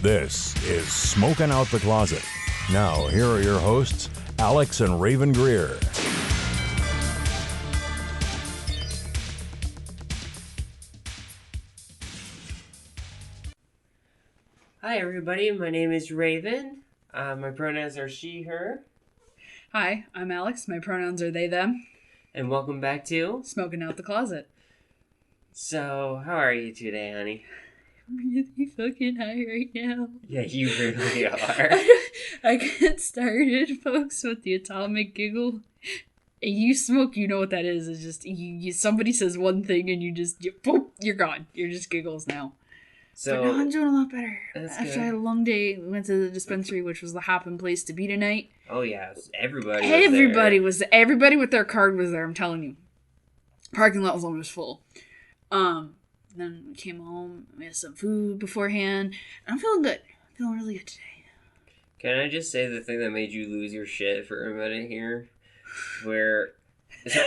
This is Smoking Out the Closet. Now, here are your hosts, Alex and Raven Greer. Hi everybody, my name is Raven. My pronouns are she, her. Hi, I'm Alex. My pronouns are they, them. And welcome back to Smoking Out the Closet. So, how are you today, honey? I'm really fucking high right now. Yeah, you really are. I get started, folks, with the atomic giggle. And you smoke, you know what that is. It's just, somebody says one thing and boop, you're gone. You're just giggles now. So, but no, I'm doing a lot better. After I had a long day, we went to the dispensary, which was the hopping place to be tonight. Oh yeah, everybody Everybody with their card was there, I'm telling you. Parking lot was almost full. Then we came home, we had some food beforehand, and I'm feeling good. I'm feeling really good today. Can I just say the thing that made you lose your shit for a minute here? Where, so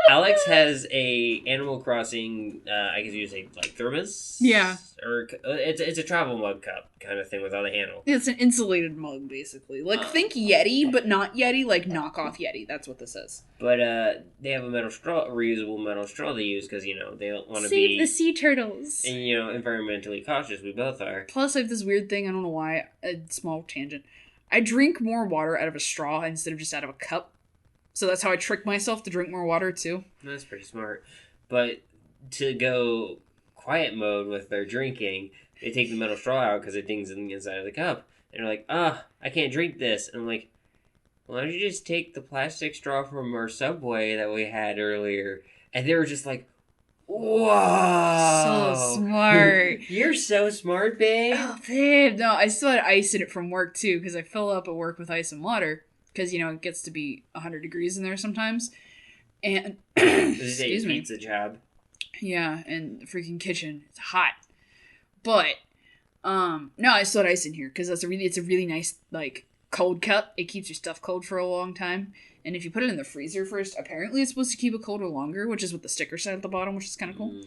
Alex has a Animal Crossing, I guess you'd say, like, thermos? Yeah. Or, it's a travel mug cup kind of thing with all the handle. It's an insulated mug, basically. Like, think Yeti, but not Yeti, like knockoff Yeti. That's what this is. But they have a reusable metal straw they use because, you know, they don't want to Save be... the sea turtles. And, you know, environmentally cautious. We both are. Plus, I have this weird thing, I don't know why, a small tangent. I drink more water out of a straw instead of just out of a cup. So that's how I trick myself to drink more water, too. That's pretty smart. But to go quiet mode with their drinking, they take the metal straw out because it dings in the inside of the cup. And they're like, I can't drink this. And I'm like, why don't you just take the plastic straw from our Subway that we had earlier? And they were just like, whoa. So smart. You're so smart, babe. Oh, babe. No, I still had ice in it from work, too, because I fill up at work with ice and water. Because, you know, it gets to be 100 degrees in there sometimes. And, excuse me. Pizza job. Yeah, and the freaking kitchen. It's hot. But, no, I still had ice in here. Because it's a really nice, like, cold cup. It keeps your stuff cold for a long time. And if you put it in the freezer first, apparently it's supposed to keep it colder longer. Which is what the sticker said at the bottom, which is kind of cool.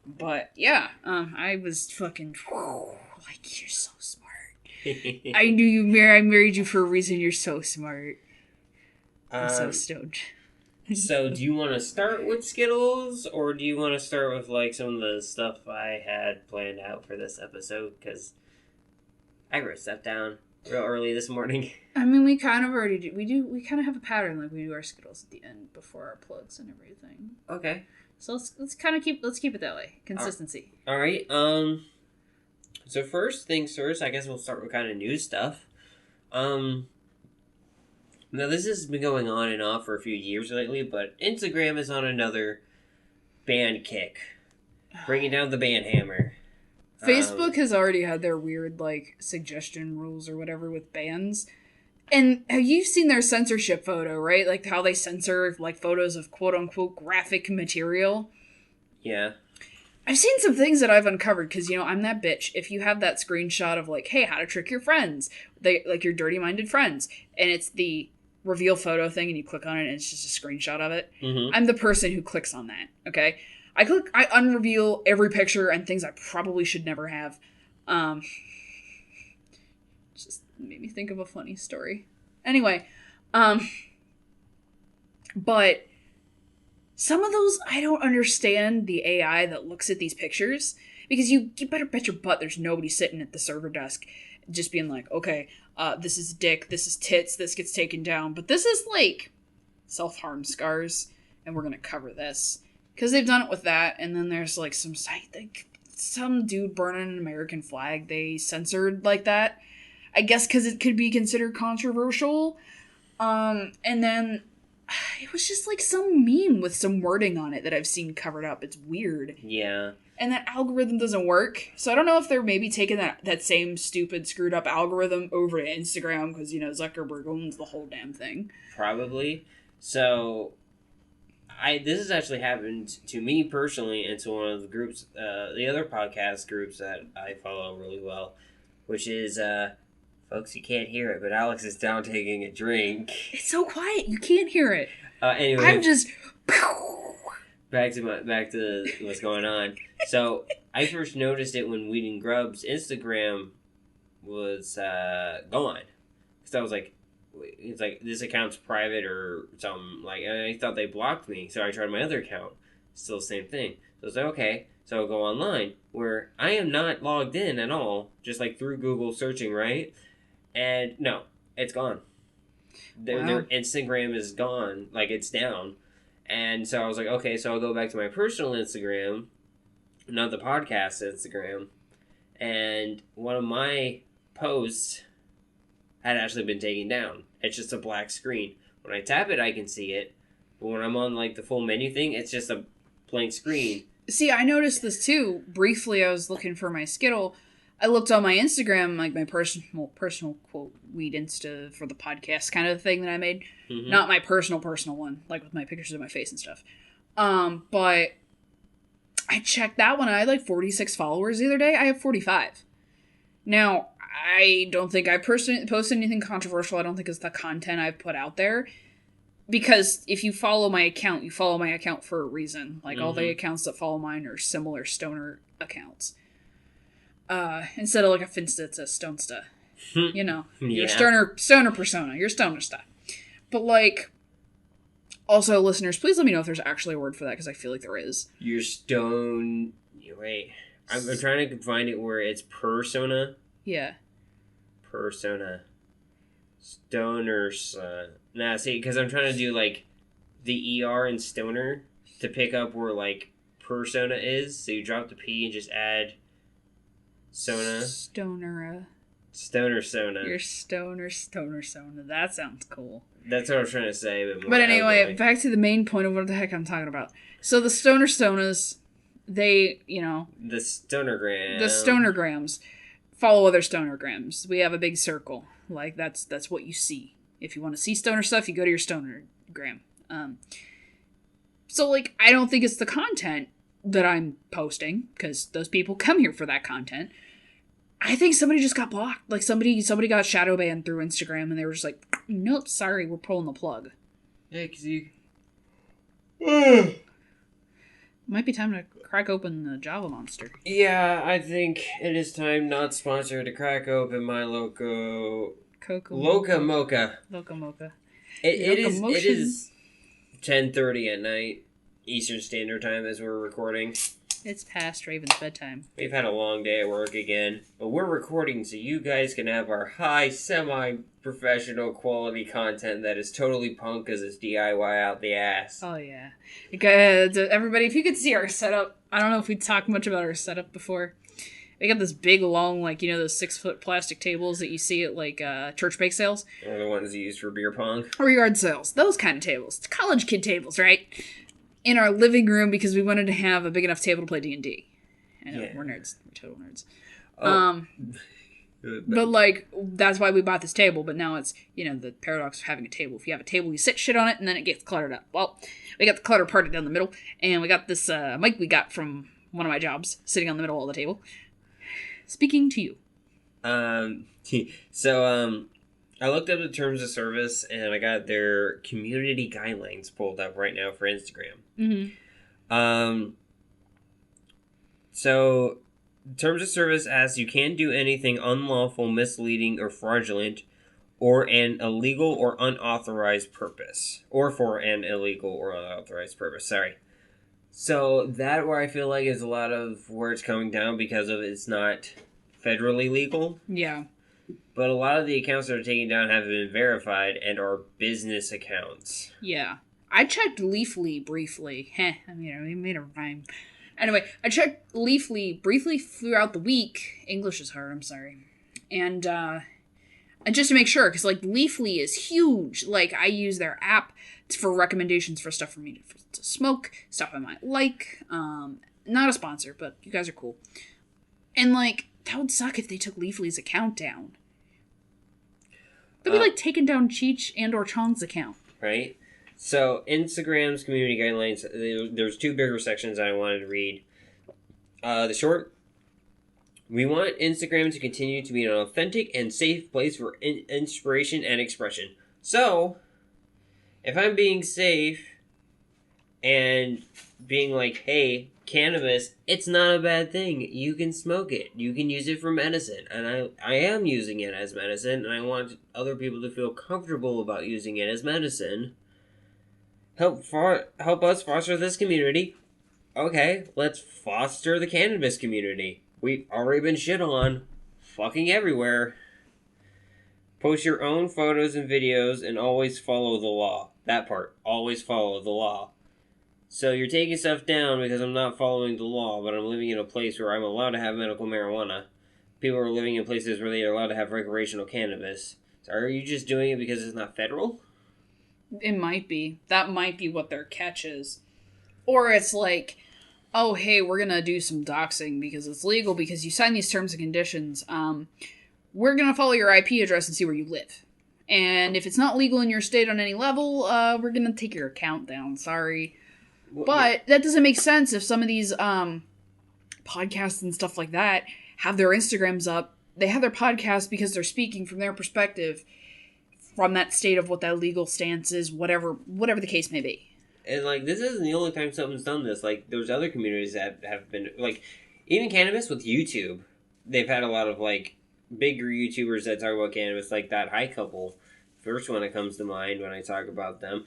But, yeah, I was fucking, like, you're so smart. I knew you, I married you for a reason. You're so smart. I'm so stoned. So, do you want to start with Skittles, or do you want to start with, like, some of the stuff I had planned out for this episode? Because I wrote stuff down real early this morning. I mean, we kind of already do. We kind of have a pattern, like we do our Skittles at the end before our plugs and everything. Okay. So let's kind of keep it that way. Consistency. All right. So first things first, I guess we'll start with kind of new stuff. Now this has been going on and off for a few years lately, but Instagram is on another ban kick. Bringing down the ban hammer. Facebook has already had their weird, like, suggestion rules or whatever with bans. And have you seen their censorship photo, right? Like, how they censor, like, photos of quote-unquote graphic material? Yeah. I've seen some things that I've uncovered, because, you know, I'm that bitch. If you have that screenshot of, like, hey, how to trick your friends, like, your dirty-minded friends, and it's the reveal photo thing, and you click on it, and it's just a screenshot of it, I'm the person who clicks on that, okay? I unreveal every picture and things I probably should never have. Just made me think of a funny story. Anyway, but some of those, I don't understand the AI that looks at these pictures, because you better bet your butt there's nobody sitting at the server desk just being like, okay, this is dick, this is tits, this gets taken down, but this is like self-harm scars, and we're gonna cover this. Because they've done it with that, and then there's, like, some dude burning an American flag they censored like that. I guess because it could be considered controversial. And then it was just, like, some meme with some wording on it that I've seen covered up. It's weird. Yeah. And that algorithm doesn't work. So I don't know if they're maybe taking that same stupid, screwed up algorithm over to Instagram, because, you know, Zuckerberg owns the whole damn thing. Probably. So... this has actually happened to me personally and to one of the groups, the other podcast groups that I follow really well, which is, folks, you can't hear it, but Alex is down taking a drink. It's so quiet, you can't hear it. Anyway. I'm just... Back to what's going on. So, I first noticed it when Weed and Grub's Instagram was gone. Because I was like, it's like, this account's private or something. Like, and I thought they blocked me. So I tried my other account. Still the same thing. So I was like, okay. So I'll go online where I am not logged in at all. Just like through Google searching, right? And no, it's gone. Their Instagram is gone. Like, it's down. And so I was like, okay, so I'll go back to my personal Instagram, not the podcast Instagram. And one of my posts had actually been taken down. It's just a black screen. When I tap it, I can see it. But when I'm on, like, the full menu thing, it's just a blank screen. See, I noticed this too. Briefly, I was looking for my Skittle. I looked on my Instagram, like my personal quote, Weed Insta for the podcast kind of thing that I made. Mm-hmm. Not my personal one, like with my pictures of my face and stuff. But I checked that one. I had like 46 followers the other day. I have 45. Now, I don't think I posted anything controversial. I don't think it's the content I've put out there. Because if you follow my account, you follow my account for a reason. Like, all the accounts that follow mine are similar stoner accounts. Instead of like a Finsta, it's a Stonesta. You know, your stoner persona, your stoner stuff. But like, also listeners, please let me know if there's actually a word for that, because I feel like there is. Your stone. Wait, I'm trying to find it where it's persona. Yeah. Persona. Stoners. Nah, see, because I'm trying to do like the ER and stoner to pick up where like persona is. So you drop the P and just add. Sona. Stoner Sona. Your stoner Sona. That sounds cool. That's what I was trying to say. But anyway, back to the main point of what the heck I'm talking about. So the stoner Sonas, they, you know. The stonergram. The stonergrams follow other stonergrams. We have a big circle. Like, that's what you see. If you want to see stoner stuff, you go to your stonergram. So, like, I don't think it's the content that I'm posting, because those people come here for that content. I think somebody just got blocked. Like, somebody got shadow banned through Instagram, and they were just like, nope, sorry, we're pulling the plug. Yeah, because you... Might be time to crack open the Java Monster. Yeah, I think it is time, not sponsored, to crack open my Loca Mocha. Loca Mocha. It is 10:30 at night, Eastern Standard Time, as we're recording. It's past Raven's bedtime. We've had a long day at work again, but we're recording so you guys can have our high, semi-professional quality content that is totally punk because it's DIY out the ass. Oh, yeah. Everybody, if you could see our setup, I don't know if we talked much about our setup before. We got this big, long, like, you know, those 6-foot plastic tables that you see at, like, church bake sales? Or the ones used for beer pong. Or yard sales. Those kind of tables. It's college kid tables, right? In our living room, because we wanted to have a big enough table to play D&D. I know, yeah. We're nerds. We're total nerds. Oh. But, like, that's why we bought this table, but now it's, you know, the paradox of having a table. If you have a table, you sit shit on it, and then it gets cluttered up. Well, we got the clutter parted down the middle, and we got this mic we got from one of my jobs sitting on the middle of the table. Speaking to you. So, I looked up the terms of service, and I got their community guidelines pulled up right now for Instagram. Mm-hmm. So, terms of service asks, you can't do anything unlawful, misleading, or fraudulent, or an illegal or unauthorized purpose. Or for an illegal or unauthorized purpose, sorry. So, that where I feel like is a lot of where it's coming down because of it's not federally legal. Yeah. But a lot of the accounts that are taken down have been verified and are business accounts. Yeah. I checked Leafly briefly. We made a rhyme. Anyway, I checked Leafly briefly throughout the week. English is hard, I'm sorry. And just to make sure, because, like, Leafly is huge. Like, I use their app for recommendations for stuff for me to smoke, stuff I might like. Not a sponsor, but you guys are cool. And, like, that would suck if they took Leafly's account down. They'd be, like, taking down Cheech and or Chong's account. Right? So, Instagram's community guidelines, there's two bigger sections that I wanted to read. The short, we want Instagram to continue to be an authentic and safe place for inspiration and expression. So, if I'm being safe, and being like, hey, cannabis, it's not a bad thing. You can smoke it. You can use it for medicine. And I am using it as medicine, and I want other people to feel comfortable about using it as medicine. Help us foster this community. Okay, let's foster the cannabis community. We've already been shit on fucking everywhere. Post your own photos and videos and always follow the law. That part. Always follow the law. So you're taking stuff down because I'm not following the law, but I'm living in a place where I'm allowed to have medical marijuana. People are living in places where they are allowed to have recreational cannabis. So are you just doing it because it's not federal? It might be. That might be what their catch is. Or it's like, oh, hey, we're going to do some doxing because it's legal because you sign these terms and conditions. We're going to follow your IP address and see where you live. And if it's not legal in your state on any level, we're going to take your account down. Sorry. Well, But that doesn't make sense if some of these podcasts and stuff like that have their Instagrams up. They have their podcasts because they're speaking from their perspective from that state of what that legal stance is, whatever the case may be. And, like, this isn't the only time something's done this. Like, there's other communities that have been, like, even cannabis with YouTube. They've had a lot of, like, bigger YouTubers that talk about cannabis, like that High Couple. First one that comes to mind when I talk about them.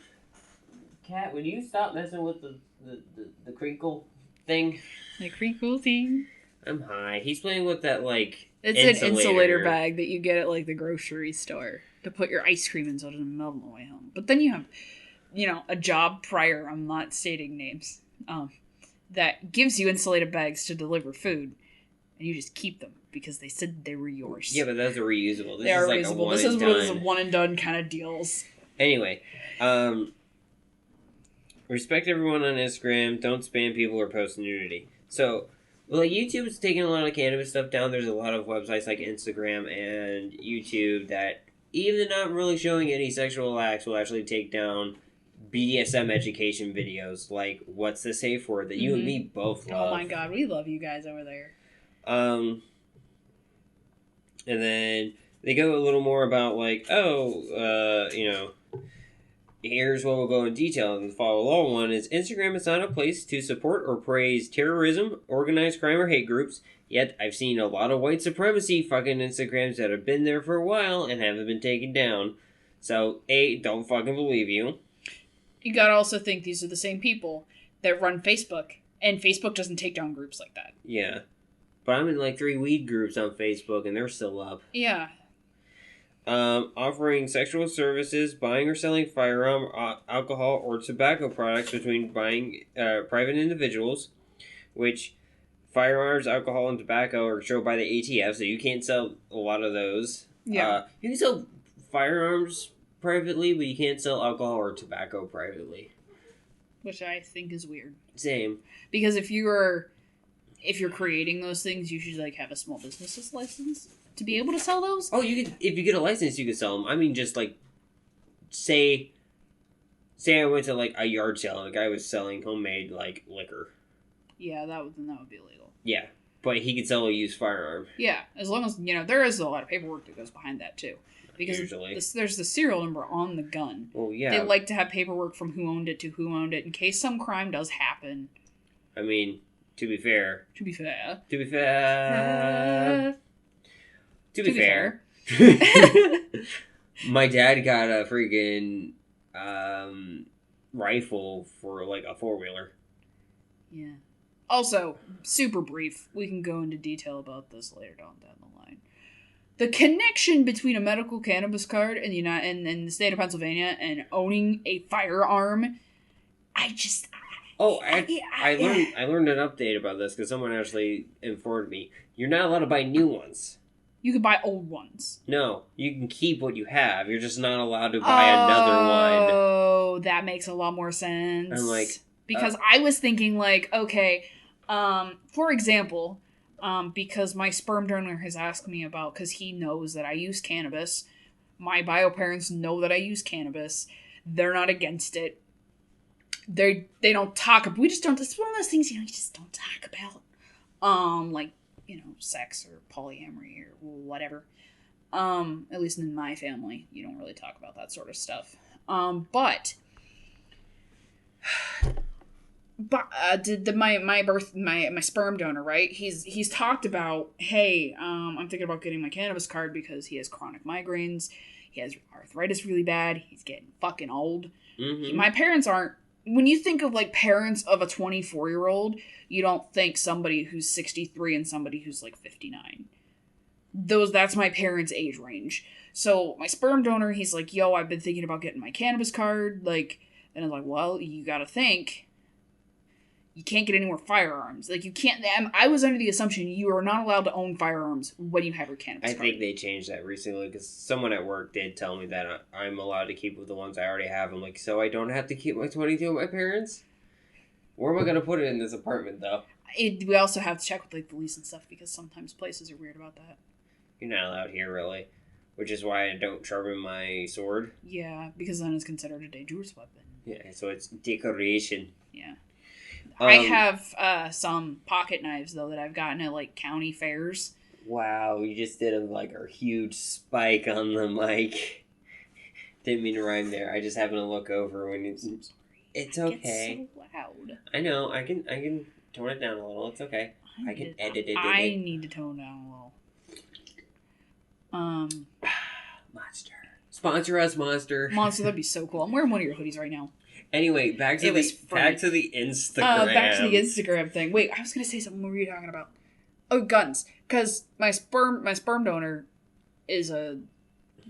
Kat, would you stop messing with the crinkle thing? The crinkle thing? I'm high. He's playing with that, like, It's an insulator bag that you get at, like, the grocery store to put your ice cream in so it doesn't melt on the way home. But then you have, a job prior, I'm not stating names, that gives you insulated bags to deliver food, and you just keep them because they said they were yours. Yeah, but those are reusable. They are reusable. This is one of those one and done kind of deals. Anyway, respect everyone on Instagram. Don't spam people or post nudity. So, like, YouTube is taking a lot of cannabis stuff down. There's a lot of websites like Instagram and YouTube that, even not really showing any sexual acts, will actually take down BDSM education videos. Like, what's the safe word that you and me both love? Oh my god, we love you guys over there. And then they go a little more about, like, here's what we'll go in detail in the follow along one is Instagram is not a place to support or praise terrorism, organized crime, or hate groups. Yet I've seen a lot of white supremacy fucking Instagrams that have been there for a while and haven't been taken down. So, don't fucking believe you. You gotta also think these are the same people that run Facebook, and Facebook doesn't take down groups like that. Yeah. But I'm in like 3 weed groups on Facebook and they're still up. Yeah. Offering sexual services, buying or selling firearm, alcohol, or tobacco products between private individuals, which firearms, alcohol, and tobacco are controlled by the ATF, so you can't sell a lot of those. Yeah. You can sell firearms privately, but you can't sell alcohol or tobacco privately. Which I think is weird. Same. Because if you're creating those things, you should like have a small business license to be able to sell those. Oh, you could, if you get a license, you could sell them. I mean, just like, say I went to like a yard sale and a guy was selling homemade like liquor. Yeah, that would be illegal. Yeah, but he could sell a used firearm. Yeah, as long as there is a lot of paperwork that goes behind that too, because there's the serial number on the gun. Well, yeah, they like to have paperwork from who owned it to who owned it in case some crime does happen. I mean, to be fair. My dad got a freaking rifle for like a 4-wheeler. Yeah. Also, super brief. We can go into detail about this later down the line. The connection between a medical cannabis card and the state of Pennsylvania and owning a firearm, I learned an update about this because someone actually informed me. You're not allowed to buy new ones. You can buy old ones. No, you can keep what you have. You're just not allowed to buy another one. Oh, that makes a lot more sense. I'm like... Because I was thinking, like, okay, for example, because my sperm donor has asked me about, because he knows that I use cannabis. My bio parents know that I use cannabis. They're not against it. They don't talk about, it's one of those things, you just don't talk about. Like, sex or polyamory or whatever. At least in my family, you don't really talk about that sort of stuff. But But my sperm donor, right? He's talked about, hey, I'm thinking about getting my cannabis card because he has chronic migraines, he has arthritis really bad, he's getting fucking old. Mm-hmm. My parents aren't. When you think of like parents of a 24-year-old, you don't think somebody who's 63 and somebody who's like 59. That's my parents' age range. So my sperm donor, he's like, yo, I've been thinking about getting my cannabis card, like, and I'm like, well, you gotta think. You can't get any more firearms. Like, you can't... I was under the assumption you are not allowed to own firearms when you have your cannabis card. I think they changed that recently, because someone at work did tell me that I'm allowed to keep with the ones I already have. I'm like, so I don't have to keep my 22 with my parents? Where am I going to put it in this apartment, though? We also have to check with, like, the lease and stuff, because sometimes places are weird about that. You're not allowed here, really. Which is why I don't sharpen my sword. Yeah, because then it's considered a dangerous weapon. Yeah, so it's decoration. Yeah. I have some pocket knives, though, that I've gotten at, like, county fairs. Wow, you just did a huge spike on the mic. Didn't mean to rhyme there. I just happened to look over when it's... It's okay. It's so loud. I know. I can tone it down a little. It's okay. I can edit it. I need to tone down a little. Monster. Sponsor us, Monster. Monster, that'd be so cool. I'm wearing one of your hoodies right now. Anyway, back to the Instagram. Back to the Instagram thing. Wait, I was gonna say something. What were you talking about? Oh, guns. Because my sperm donor is a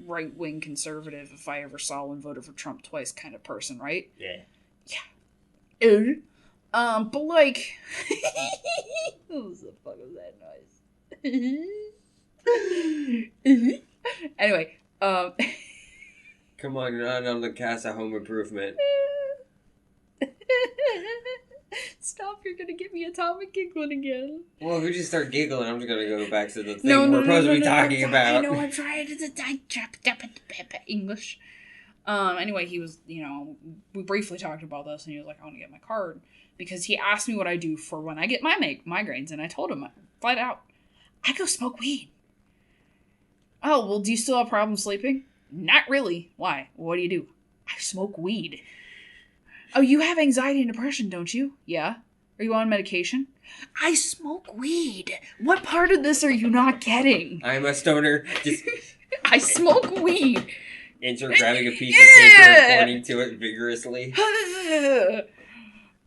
right-wing conservative, if I ever saw one, voted for Trump twice kind of person, right? Yeah. Yeah. But like... what the fuck was that noise? Anyway, Come on, you're not on the cast of Home Improvement. Stop, you're gonna get me atomic giggling again. Well, if we just start giggling, I'm just gonna go back to the thing we're supposed to be talking about. I know, I'm trying to English. Anyway, he was, we briefly talked about this, and he was like, I want to get my card. Because he asked me what I do for when I get my migraines, and I told him, flat out, I go smoke weed. Oh, well, do you still have problems sleeping? Not really. Why? What do you do? I smoke weed. Oh, you have anxiety and depression, don't you? Yeah. Are you on medication? I smoke weed. What part of this are you not getting? I'm a stoner. Just I smoke weed. insert grabbing a piece of paper and pointing to it vigorously.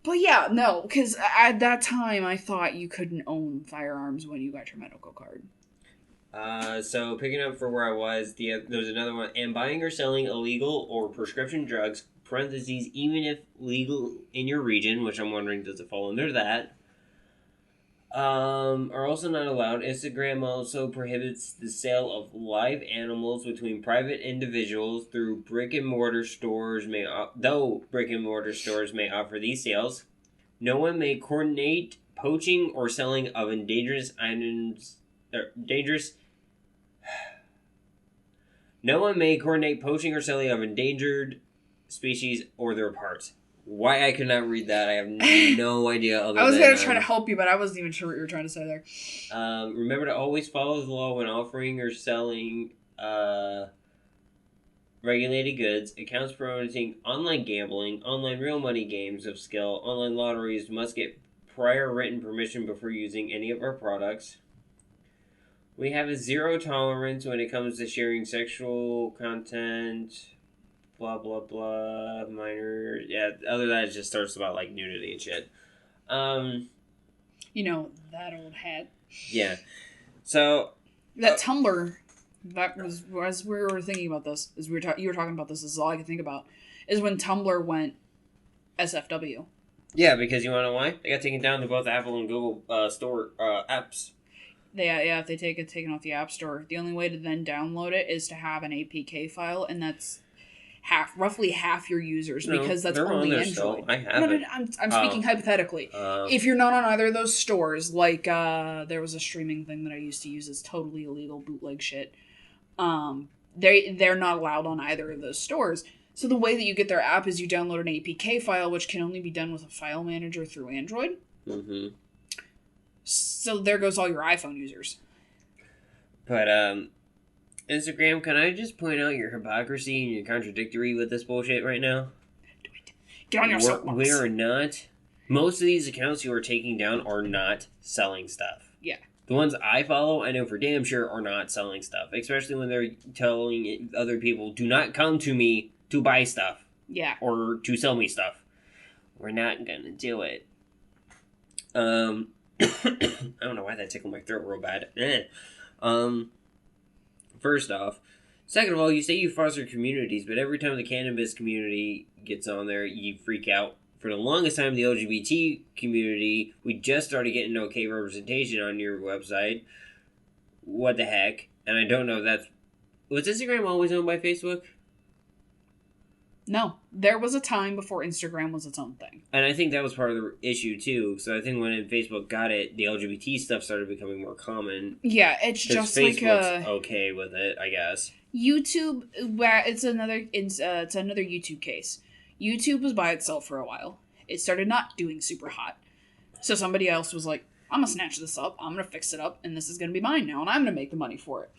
But yeah, no, because at that time I thought you couldn't own firearms when you got your medical card. So picking up for where I was, there was another one. And buying or selling illegal or prescription drugs, parentheses, even if legal in your region, which I'm wondering, does it fall under that, are also not allowed. Instagram also prohibits the sale of live animals between private individuals through brick and mortar stores though brick and mortar stores may offer these sales. No one may coordinate poaching or selling of No one may coordinate poaching or selling of endangered species or their parts. Why I could not read that, I have no idea. I was going to try to help you, but I wasn't even sure what you were trying to say there. Remember to always follow the law when offering or selling regulated goods. Accounts promoting online gambling, online real money games of skill, online lotteries must get prior written permission before using any of our products. We have a zero tolerance when it comes to sharing sexual content, blah, blah, blah, minor, yeah, other than that, it just starts about, like, nudity and shit. That old hat. Yeah. So... That Tumblr, that was, as we were thinking about this, as you were talking about this is all I could think about, is when Tumblr went SFW. Yeah, because you want to know why? They got taken down to both Apple and Google store apps. If they take it taken off the App Store, the only way to then download it is to have an APK file, and that's roughly half your users, because that's only Android. Still. I have it. I'm speaking hypothetically. If you're not on either of those stores, like there was a streaming thing that I used to use, it's totally illegal bootleg shit. They're not allowed on either of those stores. So the way that you get their app is you download an APK file, which can only be done with a file manager through Android. Mm-hmm. So there goes all your iPhone users. But, Instagram, can I just point out your hypocrisy and your contradictory with this bullshit right now? Get on your soapbox. We are not Most of these accounts you are taking down are not selling stuff. Yeah. The ones I follow, I know for damn sure are not selling stuff. Especially when they're telling other people, do not come to me to buy stuff. Yeah. Or to sell me stuff. We're not gonna do it. I don't know why that tickled my throat real bad. First off. Second of all, you say you foster communities, but every time the cannabis community gets on there, you freak out. For the longest time, the LGBT community, we just started getting okay representation on your website. What the heck? And I don't know if that's... Was Instagram always owned by Facebook? No. There was a time before Instagram was its own thing. And I think that was part of the issue, too. So I think when Facebook got it, the LGBT stuff started becoming more common. Yeah, it's just Facebook's like okay with it, I guess. YouTube, where it's another YouTube case. YouTube was by itself for a while. It started not doing super hot. So somebody else was like, I'm gonna snatch this up, I'm gonna fix it up, and this is gonna be mine now, and I'm gonna make the money for it.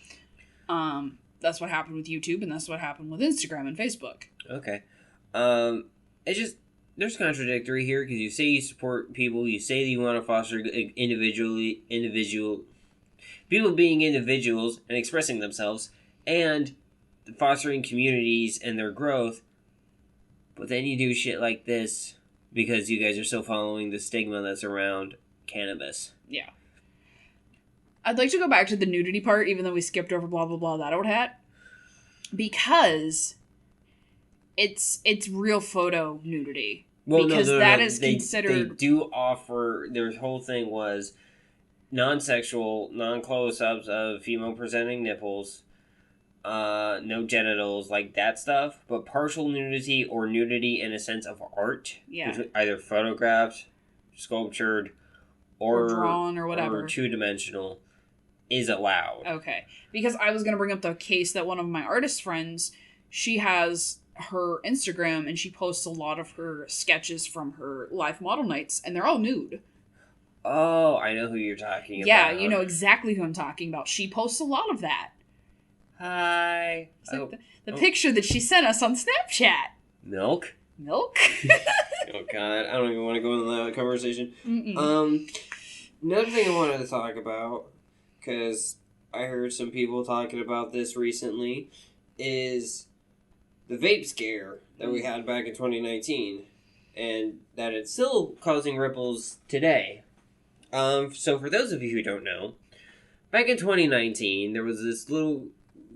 That's what happened with YouTube, and that's what happened with Instagram and Facebook. Okay. It's just, there's contradictory here, because you say you support people, you say that you want to foster people being individuals and expressing themselves, and fostering communities and their growth, but then you do shit like this because you guys are still following the stigma that's around cannabis. Yeah. I'd like to go back to the nudity part, even though we skipped over blah blah blah that old hat, because it's real photo nudity. Well, because no, that is considered. They do offer. Their whole thing was non-sexual, non-close-ups of female-presenting nipples. No genitals, like that stuff, but partial nudity or nudity in a sense of art. Yeah. Either photographed, sculptured, or drawn, or whatever. Or two-dimensional is allowed. Okay. Because I was going to bring up the case that one of my artist friends, she has her Instagram and she posts a lot of her sketches from her live model nights, and they're all nude. Oh, I know who you're talking about. Yeah, you know exactly who I'm talking about. She posts a lot of that. Hi. It's like the picture that she sent us on Snapchat. Milk? Milk? Oh, God. I don't even want to go into that conversation. Mm-mm. Another thing I wanted to talk about, because I heard some people talking about this recently, is the vape scare that we had back in 2019, and that it's still causing ripples today. So for those of you who don't know, back in 2019, there was this little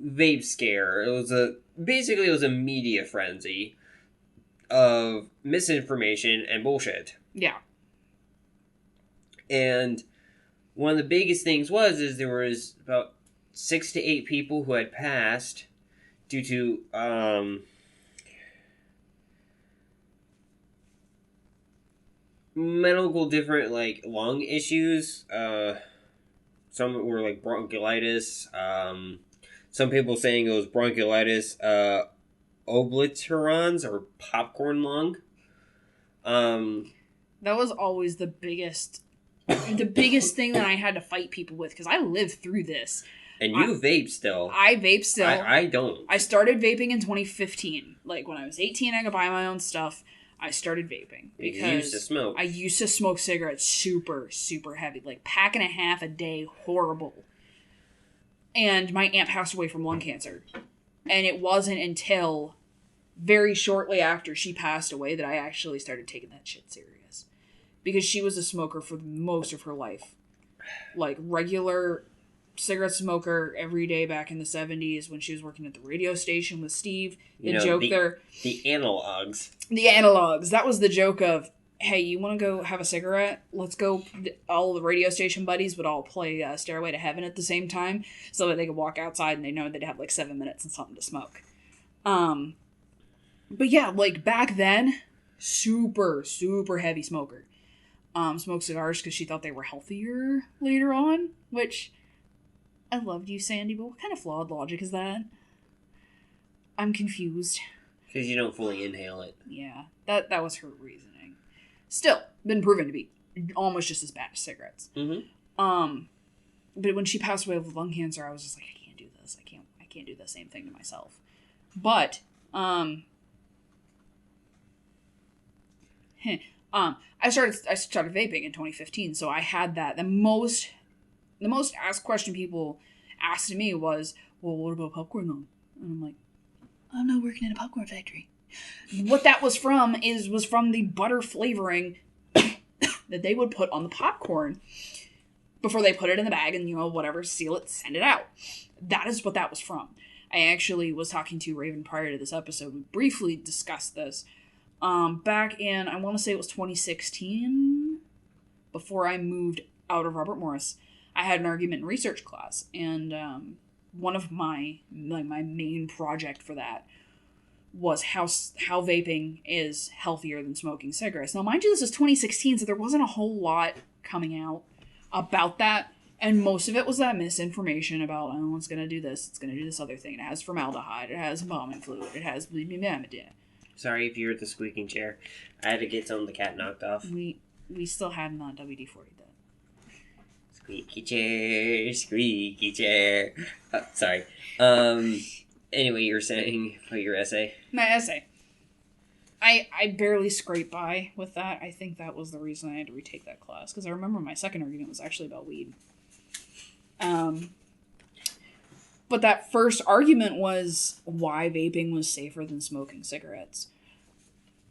vape scare. It was a media frenzy of misinformation and bullshit. Yeah. And one of the biggest things is there was about 6 to 8 people who had passed due to medical different like lung issues. Some were like bronchiolitis. Some people saying it was bronchiolitis obliterans or popcorn lung. That was always the biggest thing that I had to fight people with, because I lived through this. And you vape still. I vape still. I don't. I started vaping in 2015. Like, when I was 18, I could buy my own stuff. I started vaping. Because you used to smoke. I used to smoke cigarettes super, super heavy. Like, pack and a half a day. Horrible. And my aunt passed away from lung cancer. And it wasn't until very shortly after she passed away that I actually started taking that shit serious. Because she was a smoker for most of her life. Like, regular cigarette smoker every day back in the 70s when she was working at the radio station with Steve. The analogs. The analogs. That was the joke of, hey, you want to go have a cigarette? Let's go. All the radio station buddies would all play Stairway to Heaven at the same time so that they could walk outside and they know they'd have like 7 minutes and something to smoke. But yeah, like back then, super, super heavy smoker. Smoked cigars because she thought they were healthier later on, which I loved you, Sandy, but what kind of flawed logic is that? I'm confused. Because you don't fully inhale it. Yeah, that was her reasoning. Still, been proven to be almost just as bad as cigarettes. Mm-hmm. But when she passed away with lung cancer, I was just like, I can't do this. I can't do the same thing to myself. But, I started vaping in 2015, so I had that. The most asked question people asked to me was, well, what about popcorn though? And I'm like, I'm not working in a popcorn factory. What that was from the butter flavoring that they would put on the popcorn before they put it in the bag and, whatever, seal it, send it out. That is what that was from. I actually was talking to Raven prior to this episode. We briefly discussed this. Back in, I want to say it was 2016, before I moved out of Robert Morris, I had an argument in research class, and one of my main project for that was how vaping is healthier than smoking cigarettes. Now, mind you, this is 2016, so there wasn't a whole lot coming out about that, and most of it was that misinformation about, oh, it's going to do this, it's going to do this other thing, it has formaldehyde, it has embalming fluid, it has blah. Sorry if you heard the squeaking chair. I had to get some of the cat knocked off. We still hadn't on WD-40 then. Squeaky chair. Oh, sorry. Anyway, you were saying about your essay? My essay. I barely scraped by with that. I think that was the reason I had to retake that class. Because I remember my second argument was actually about weed. But that first argument was why vaping was safer than smoking cigarettes.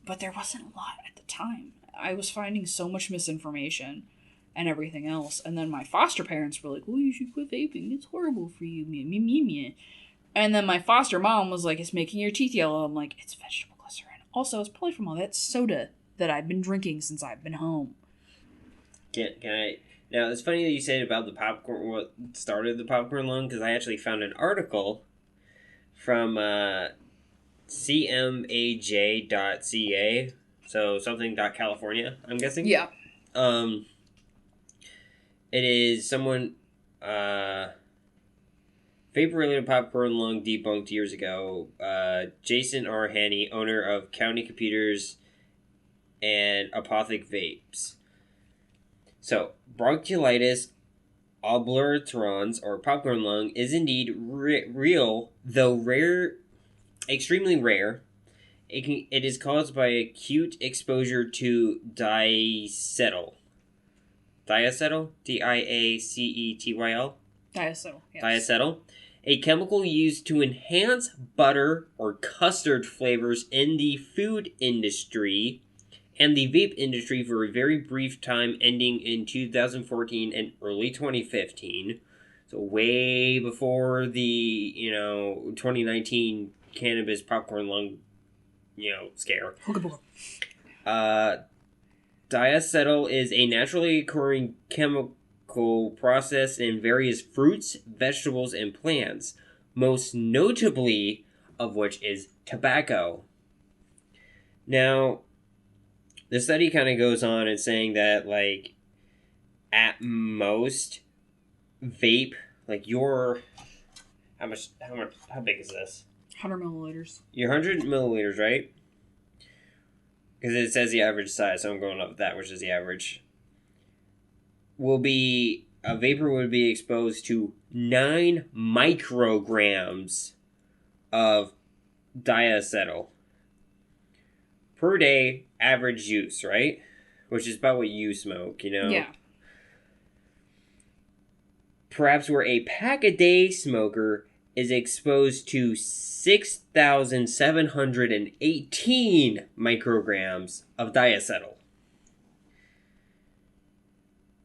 But there wasn't a lot at the time. I was finding so much misinformation and everything else. And then my foster parents were like, well, you should quit vaping. It's horrible for you. And then my foster mom was like, it's making your teeth yellow. I'm like, it's vegetable glycerin. Also, it's probably from all that soda that I've been drinking since I've been home. Can I... Now, it's funny that you said about the popcorn, what started the popcorn lung, because I actually found an article from cmaj.ca, so something.california, I'm guessing? Yeah. It is someone, vapor-related popcorn lung debunked years ago. Jason R. Haney, owner of County Computers and Apothic Vapes. So, bronchiolitis obliterans, or popcorn lung, is indeed real, though rare, extremely rare. It is caused by acute exposure to diacetyl. Diacetyl? D-I-A-C-E-T-Y-L? Diacetyl, yes. Diacetyl. A chemical used to enhance butter or custard flavors in the food industry and the vape industry for a very brief time, ending in 2014 and early 2015. So way before the, 2019 cannabis popcorn lung, scare. Diacetyl is a naturally occurring chemical process in various fruits, vegetables, and plants, most notably of which is tobacco. Now, the study kind of goes on and saying that, at most, vape, how big is this? 100 milliliters. Your 100 milliliters, right? Because it says the average size, so I'm going up with that, which is the average. A vapor would be exposed to 9 micrograms of diacetyl per day, average use, right? Which is about what you smoke, Yeah. Perhaps where a pack-a-day smoker is exposed to 6,718 micrograms of diacetyl.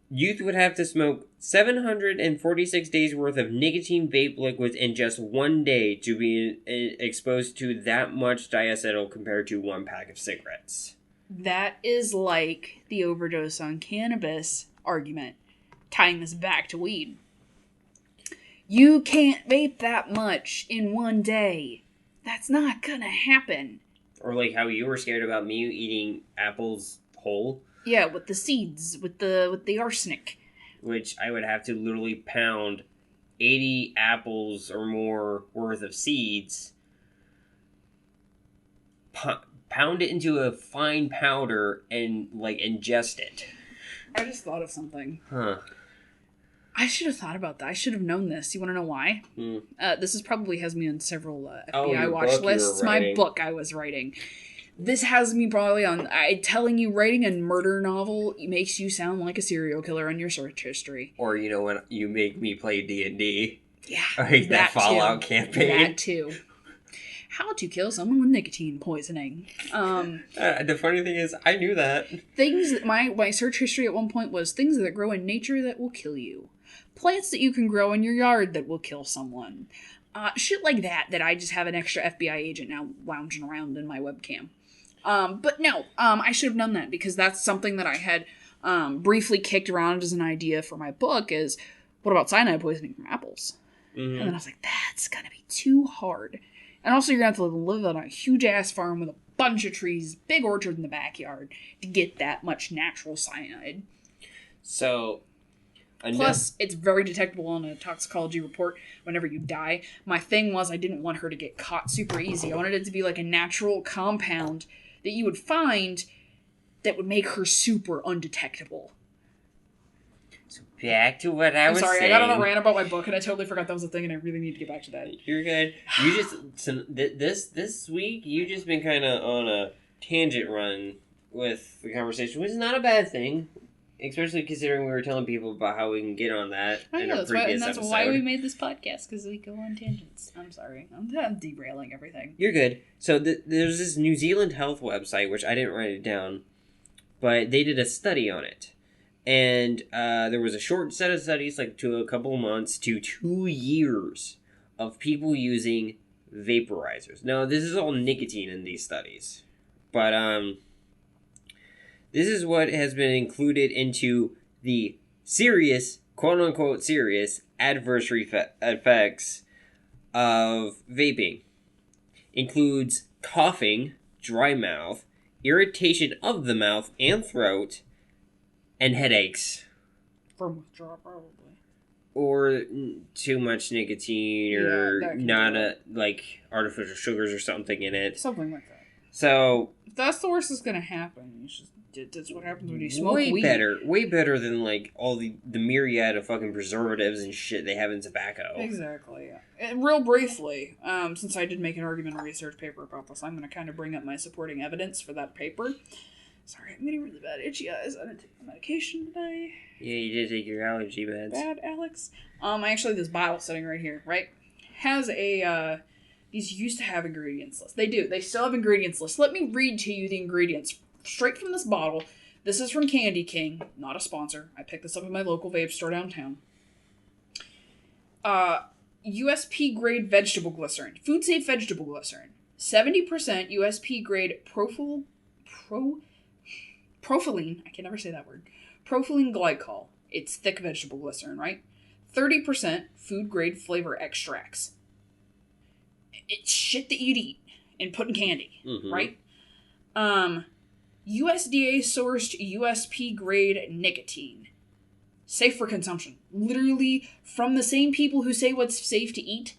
Youth would have to smoke 746 days worth of nicotine vape liquids in just one day to be exposed to that much diacetyl compared to one pack of cigarettes. That is like the overdose on cannabis argument, tying this back to weed. You can't vape that much in one day. That's not gonna happen. Or like how you were scared about me eating apples whole. Yeah, with the seeds, with the arsenic. Which I would have to literally pound 80 apples or more worth of seeds, pound it into a fine powder, and ingest it. I just thought of something. Huh. I should have thought about that. I should have known this. You want to know why? This is probably has me on several FBI watch lists. My book I was writing. This has me probably on. Telling you writing a murder novel makes you sound like a serial killer on your search history. Or, when you make me play D&D. Yeah. Like that Fallout campaign. That too. How to kill someone with nicotine poisoning. The funny thing is, I knew that. Things that my search history at one point was things that grow in nature that will kill you. Plants that you can grow in your yard that will kill someone. Shit like that I just have an extra FBI agent now lounging around in my webcam. But no, I should have known that because that's something that I had briefly kicked around as an idea for my book is, what about cyanide poisoning from apples? Mm-hmm. And then I was like, that's gonna be too hard. And also you're gonna have to live on a huge-ass farm with a bunch of trees, big orchard in the backyard to get that much natural cyanide. So... Plus, it's very detectable on a toxicology report whenever you die. My thing was I didn't want her to get caught super easy. I wanted it to be like a natural compound that you would find that would make her super undetectable. So back to what I was saying. I got on a rant about my book and I totally forgot that was a thing and I really need to get back to that. You're good. You just this week you just been kind of on a tangent run with the conversation, which is not a bad thing. Especially considering we were telling people about how we can get on that in a previous episode. That's why we made this podcast, because we go on tangents. I'm sorry. I'm derailing everything. You're good. So there's this New Zealand health website, which I didn't write it down, but they did a study on it. And there was a short set of studies, like to a couple of months to 2 years of people using vaporizers. Now, this is all nicotine in these studies. But, this is what has been included into the serious, quote-unquote serious, adverse effects of vaping. Includes coughing, dry mouth, irritation of the mouth and throat, and headaches. From withdrawal, probably. Or too much nicotine, or like artificial sugars or something in it. Something like that. So... if that's the worst that's going to happen. That's what happens when you smoke weed. Way better than like all the myriad of fucking preservatives and shit they have in tobacco. Exactly. And real briefly, since I did make an argument or research paper about this, I'm going to kind of bring up my supporting evidence for that paper. Sorry, I'm getting really bad itchy eyes. I didn't take my medication today. Yeah, you did take your allergy meds. Bad, Alex. Actually, this bottle sitting right here, right, has a, these used to have ingredients list. They do. They still have ingredients list. Let me read to you the ingredients straight from this bottle. This is from Candy King, not a sponsor. I picked this up at my local vape store downtown. USP grade vegetable glycerin, food safe vegetable glycerin, 70% USP grade propylene. I can never say that word. Propylene glycol. It's thick vegetable glycerin, right? 30% food grade flavor extracts. It's shit that you'd eat and put in candy, right? USDA sourced USP grade nicotine. Safe for consumption. Literally from the same people who say what's safe to eat,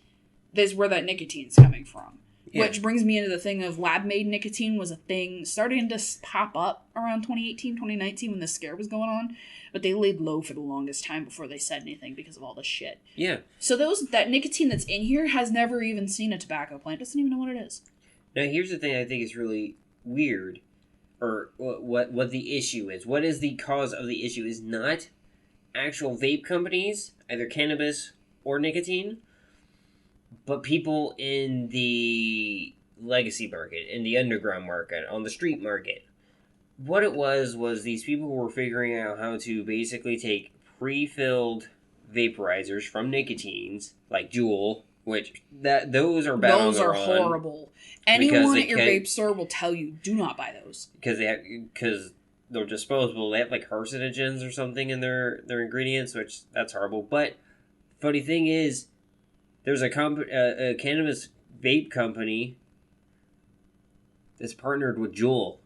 that's where that nicotine's coming from. Yeah. Which brings me into the thing of lab-made nicotine was a thing starting to pop up around 2018, 2019 when the scare was going on. But they laid low for the longest time before they said anything because of all this shit. Yeah. So that nicotine that's in here has never even seen a tobacco plant. Doesn't even know what it is. Now, here's the thing I think is really weird. Or what the issue is. What is the cause of the issue is not actual vape companies, either cannabis or nicotine, but people in the legacy market, in the underground market, on the street market. What it was these people were figuring out how to basically take pre-filled vaporizers from nicotines, like Juul, which those are bad. Those are horrible. Anyone at your vape store will tell you, do not buy those. Because they're disposable. They have like carcinogens or something in their ingredients, which that's horrible. But funny thing is, there's a cannabis vape company that's partnered with Juul.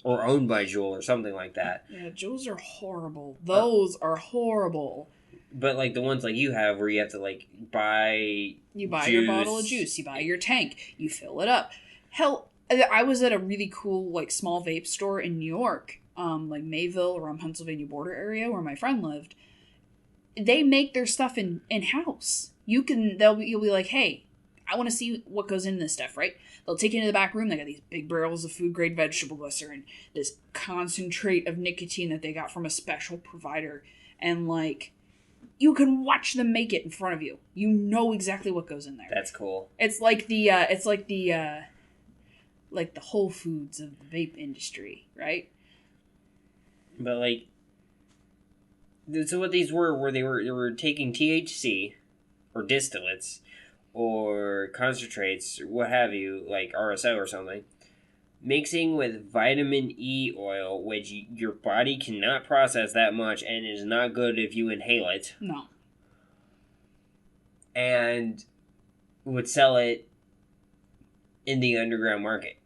Or owned by Juul or something like that. Yeah, Juuls are horrible. Those are horrible. But like the ones like you have where you have to like buy juice. Your bottle of juice. You buy your tank. You fill it up. Hell, I was at a really cool like small vape store in New York. Like Mayville around Pennsylvania border area where my friend lived. They make their stuff in-house. You'll be like, hey, I want to see what goes into this stuff, right? They'll take you into the back room. They got these big barrels of food-grade vegetable glycerin, this concentrate of nicotine that they got from a special provider, and, like, you can watch them make it in front of you. You know exactly what goes in there. That's cool. It's like the like the Whole Foods of the vape industry, right? But, like, so what these were they were taking THC or distillates or concentrates, what have you, like RSO or something, mixing with vitamin E oil, which your body cannot process that much and is not good if you inhale it. No. And would sell it in the underground market.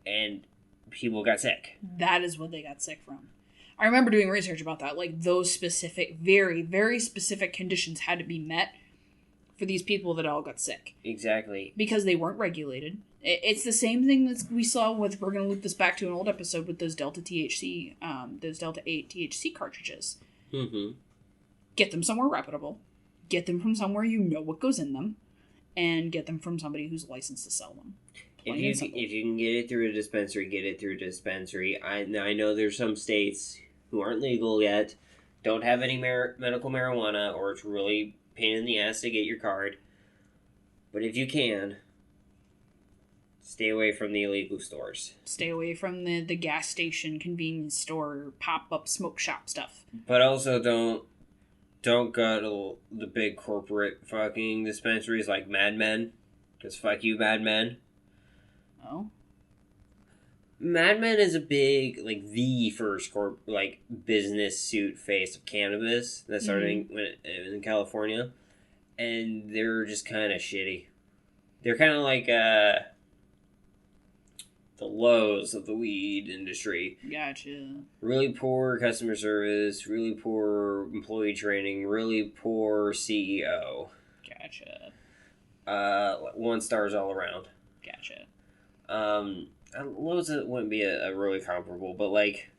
And people got sick. That is what they got sick from. I remember doing research about that. Like, those specific, very, very specific conditions had to be met for these people that all got sick. Exactly. Because they weren't regulated. It's the same thing that we saw with, we're going to loop this back to an old episode with those Delta 8 THC cartridges. Mm-hmm. Get them somewhere reputable. Get them from somewhere you know what goes in them. And get them from somebody who's licensed to sell them. If you can get it through a dispensary, get it through a dispensary. I know there's some states who aren't legal yet, don't have any medical marijuana, or it's really pain in the ass to get your card. But if you can, stay away from the illegal stores. Stay away from the gas station, convenience store, pop-up smoke shop stuff. But also don't go to the big corporate fucking dispensaries like Mad Men. Because fuck you, Mad Men. Oh? Mad Men is a big, like, the first business suit face of cannabis that started in California, and they're just kind of shitty. They're kind of like the Lowe's of the weed industry. Gotcha. Really poor customer service, really poor employee training, really poor CEO. Gotcha. 1 stars all around. Gotcha. Lowe's wouldn't be a really comparable, but like,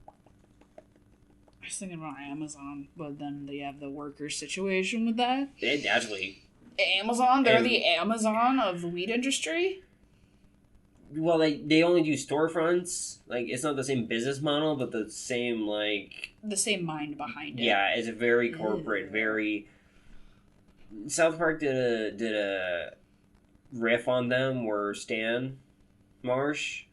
I was thinking about Amazon, but then they have the worker situation with that. they actually. Amazon? They're the Amazon of the weed industry? Well, they only do storefronts. Like, it's not the same business model, but the same, like... The same mind behind it. Yeah, it's a very corporate, very... South Park did a riff on them where Stan Marsh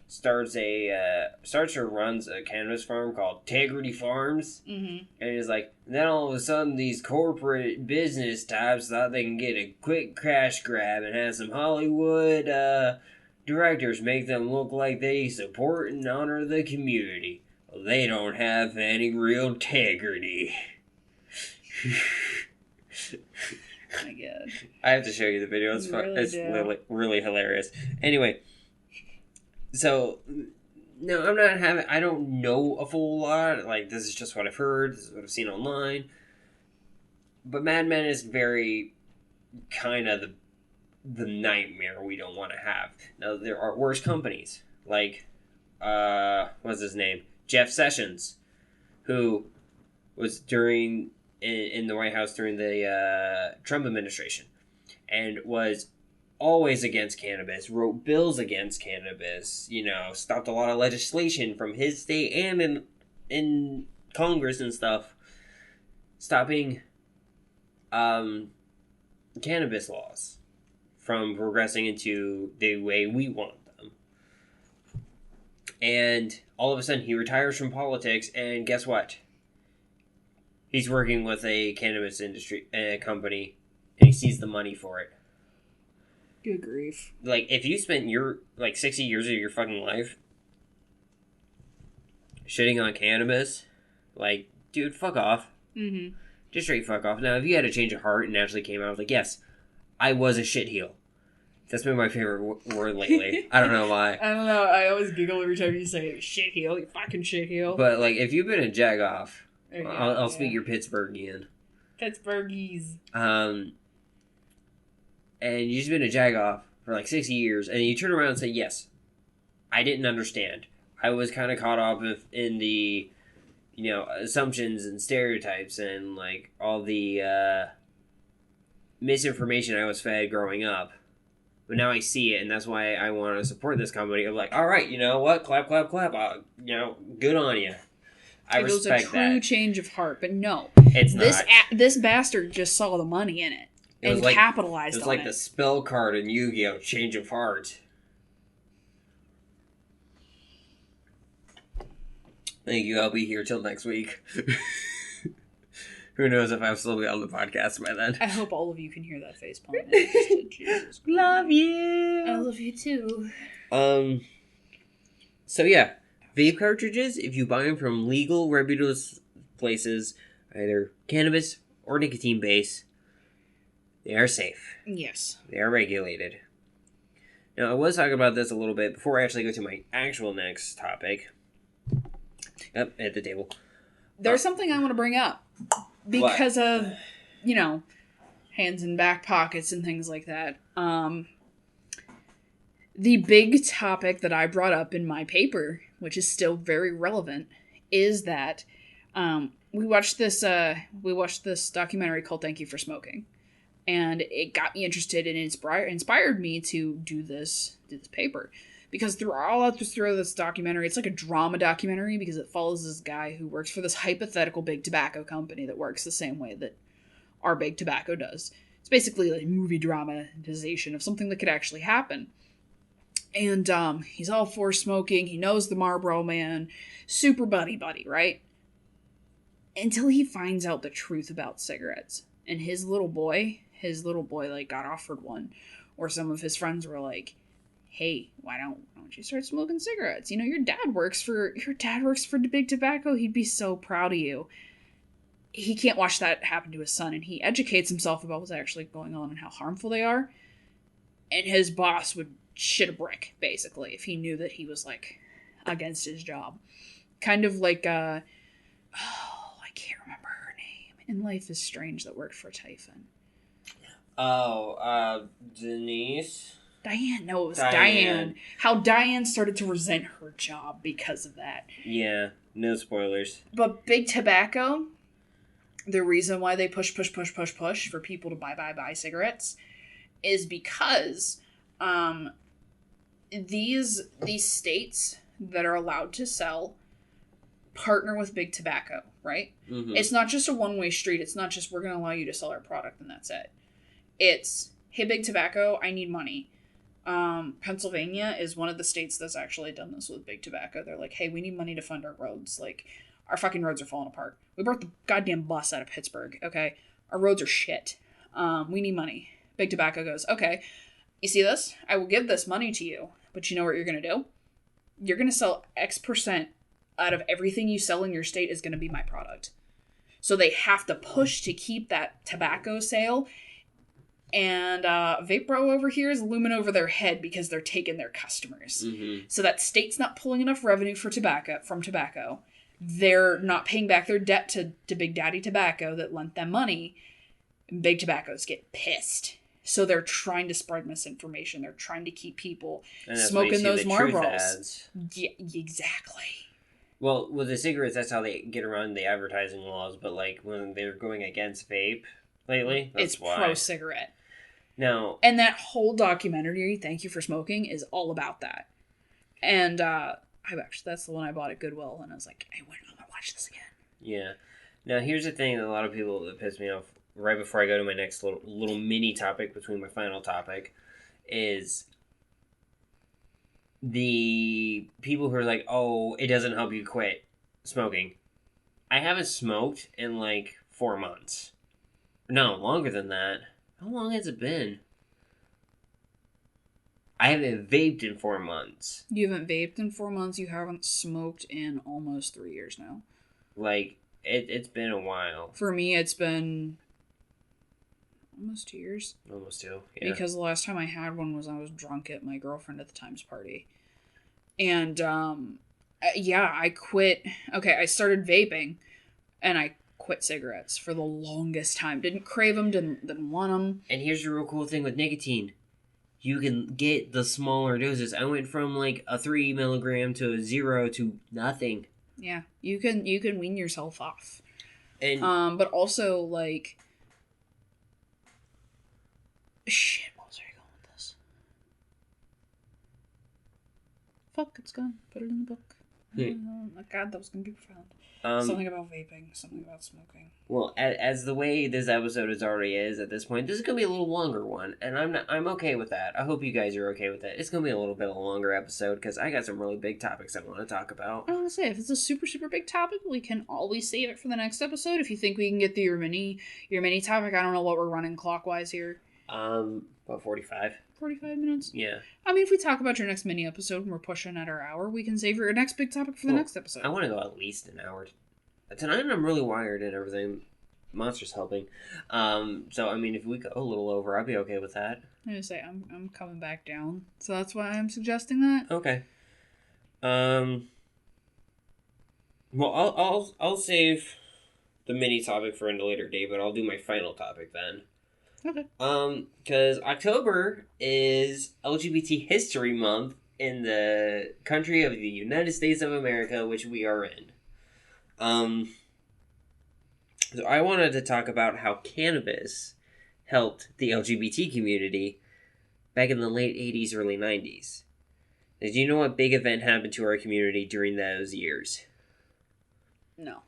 starts or runs a cannabis farm called Integrity Farms. Mm-hmm. And he's like, then all of a sudden these corporate business types thought they can get a quick cash grab and have some Hollywood directors make them look like they support and honor the community. Well, they don't have any real integrity. Oh my god. I have to show you the video. It's fun. It's really hilarious. Anyway, so no, I don't know a full lot. Like, this is just what I've heard. This is what I've seen online. But Mad Men is very kind of the nightmare we don't want to have. Now, there are worse companies. Like, what's his name? Jeff Sessions, who was in the White House during the Trump administration and was always against cannabis, wrote bills against cannabis, stopped a lot of legislation from his state and in Congress and stuff, stopping cannabis laws from progressing into the way we want them. And all of a sudden he retires from politics, and guess what? He's working with a cannabis industry company, and he sees the money for it. Good grief. Like, if you spent 60 years of your fucking life shitting on cannabis, like, dude, fuck off. Mm-hmm. Just straight fuck off. Now, if you had a change of heart and actually came out like, yes, I was a shitheel. That's been my favorite word lately. I don't know why. I don't know. I always giggle every time you say shitheel. You fucking shitheel. But, like, if you've been a jagoff, Okay, I'll speak your Pittsburghian. Pittsburghies. And you've just been a jagoff for like 60 years, and you turn around and say, yes, I didn't understand. I was kind of caught up in the, assumptions and stereotypes and, like, all the misinformation I was fed growing up. But now I see it, and that's why I want to support this company. I'm like, all right, you know what? Clap, clap, clap. Good on you. I It was a respect true that. change of heart, but no. It's this not. This bastard just saw the money in it and like, capitalized on it. It was like the spell card in Yu-Gi-Oh! Change of heart. Thank you. I'll be here till next week. Who knows if I'll still be on the podcast by then. I hope all of you can hear that facepalm. Love you. I love you too. So yeah, vape cartridges, if you buy them from legal, reputable places, either cannabis or nicotine base, they are safe. Yes. They are regulated. Now, I was talking about this a little bit before I actually go to my actual next topic. Up at the table. There's something I want to bring up. Because of, hands in back pockets and things like that. The big topic that I brought up in my paper, which is still very relevant, is that we watched this documentary called Thank You for Smoking. And it got me interested and inspired me to do this paper. Because throughout this documentary, it's like a drama documentary because it follows this guy who works for this hypothetical big tobacco company that works the same way that our big tobacco does. It's basically like movie dramatization of something that could actually happen. And he's all for smoking. He knows the Marlboro Man. Super buddy, right? Until he finds out the truth about cigarettes. And his little boy like got offered one. Or some of his friends were like, hey, why don't you start smoking cigarettes? Your dad works for the big tobacco. He'd be so proud of you. He can't watch that happen to his son, and he educates himself about what's actually going on and how harmful they are. And his boss would shit a brick, basically, if he knew that he was, like, against his job. Kind of like, I can't remember her name. In Life is Strange that worked for Typhon. Denise? Diane. No, it was Diane. How Diane started to resent her job because of that. Yeah, no spoilers. But big tobacco, the reason why they push for people to buy cigarettes is because these states that are allowed to sell partner with big tobacco, right? Mm-hmm. It's not just a one-way street. It's not just we're going to allow you to sell our product and that's it. It's, hey, big tobacco, I need money. Pennsylvania is one of the states that's actually done this with big tobacco. They're like, hey, we need money to fund our roads. Like, our fucking roads are falling apart. We brought the goddamn bus out of Pittsburgh, okay? Our roads are shit. We need money. Big tobacco goes, okay, you see this? I will give this money to you, but you know what you're going to do? You're going to sell X% out of everything you sell in your state is going to be my product. So they have to push to keep that tobacco sale. And Vape Bro over here is looming over their head because they're taking their customers. Mm-hmm. So that state's not pulling enough revenue from tobacco. They're not paying back their debt to Big Daddy Tobacco that lent them money. And Big Tobaccos get pissed. So they're trying to spread misinformation. They're trying to keep people smoking those Marlboros. Yeah, exactly. Well, with the cigarettes, that's how they get around the advertising laws. But like when they're going against vape lately, that's why. Pro-cigarette. No. And that whole documentary, Thank You for Smoking, is all about that. And that's the one I bought at Goodwill, and I was like, I'm going to watch this again. Yeah. Now, here's the thing that a lot of people that piss me off right before I go to my next little mini topic between my final topic is the people who are like, oh, it doesn't help you quit smoking. I haven't smoked in like 4 months. No, longer than that. How long has it been? I haven't vaped in 4 months. You haven't vaped in 4 months? You haven't smoked in almost 3 years now. Like, it's been a while. For me, it's been almost 2 years. Almost 2, yeah. Because the last time I had one was I was drunk at my girlfriend at the time's party. And, I quit. Okay, I started vaping, and I quit cigarettes for the longest time. Didn't crave them, didn't want them. And here's the real cool thing with nicotine. You can get the smaller doses. I went from like a 3 milligram to a 0 to nothing. Yeah, you can wean yourself off. And but also like Shit, what was I going with this? Fuck, it's gone. Put it in the book. Oh my god, that was gonna be profound. Something about vaping, something about smoking. Well, as the way this episode already is at this point, this is gonna be a little longer one, and I'm okay with that. I hope you guys are okay with that. It's gonna be a little bit of a longer episode because I got some really big topics I want to talk about. I want to say, if it's a super super big topic, we can always save it for the next episode. If you think we can get through your mini topic, I don't know what we're running clockwise here. About 45. 45 minutes? Yeah. I mean, if we talk about your next mini episode and we're pushing at our hour, we can save your next big topic for the next episode. I want to go at least an hour. Tonight I'm really wired and everything. Monster's helping. So, I mean, if we go a little over, I'd be okay with that. I was gonna say, I'm coming back down. So that's why I'm suggesting that. Okay. Well, I'll save the mini topic for a later day, but I'll do my final topic then. Okay. Because October is LGBT History Month in the country of the United States of America, which we are in. So I wanted to talk about how cannabis helped the LGBT community back in the late 80s, early 90s. Did you know what big event happened to our community during those years? No.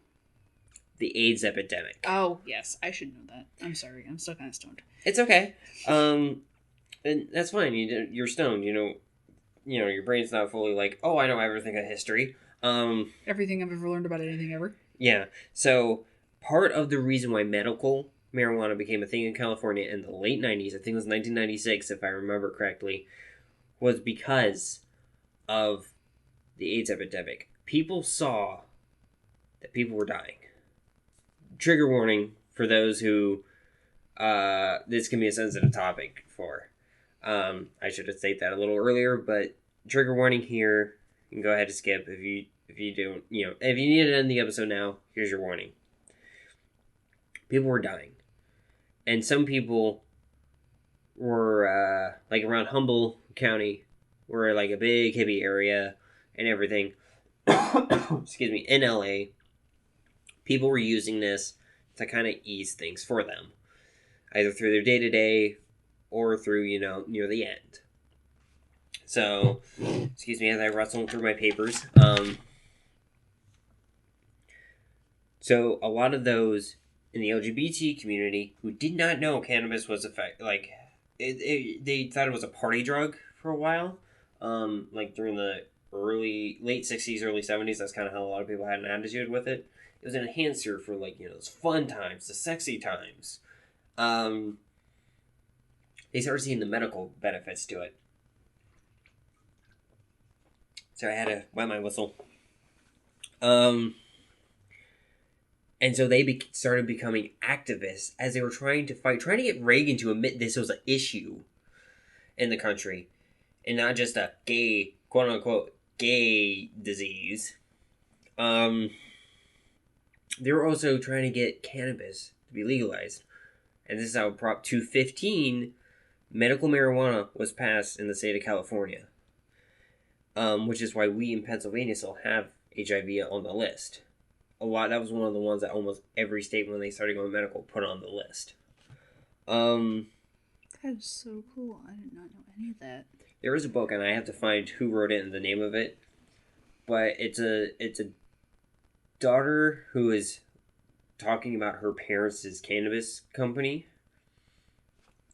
The AIDS epidemic. Oh, yes. I should know that. I'm sorry. I'm still kind of stoned. It's okay. And that's fine. You're stoned. You know, your brain's not fully like, oh, I know everything of history. Everything I've ever learned about anything ever. Yeah. So part of the reason why medical marijuana became a thing in California in the late 90s, I think it was 1996, if I remember correctly, was because of the AIDS epidemic. People saw that people were dying. Trigger warning for those who this can be a sensitive topic for. I should have stated that a little earlier, but trigger warning here. You can go ahead and skip if you don't, if you need to end the episode now, here's your warning. People were dying. And some people were, like around Humboldt County, were like a big hippie area and everything. Excuse me, in LA. People were using this to kind of ease things for them. Either through their day-to-day or through, near the end. So, excuse me as I rustle through my papers. So, a lot of those in the LGBT community who did not know cannabis was they thought it was a party drug for a while. Like during the late 60s, early 70s, that's kind of how a lot of people had an attitude with it. It was an enhancer for those fun times, the sexy times. They started seeing the medical benefits to it. So I had to wet my whistle. And so they started becoming activists as they were trying to get Reagan to admit this was an issue in the country. And not just a gay, quote unquote, gay disease. They were also trying to get cannabis to be legalized. And this is how Prop 215, medical marijuana, was passed in the state of California. Which is why we in Pennsylvania still have HIV on the list. That was one of the ones that almost every state, when they started going medical, put on the list. That is so cool. I did not know any of that. There is a book, and I have to find who wrote it and the name of it. But it's a daughter who is talking about her parents' cannabis company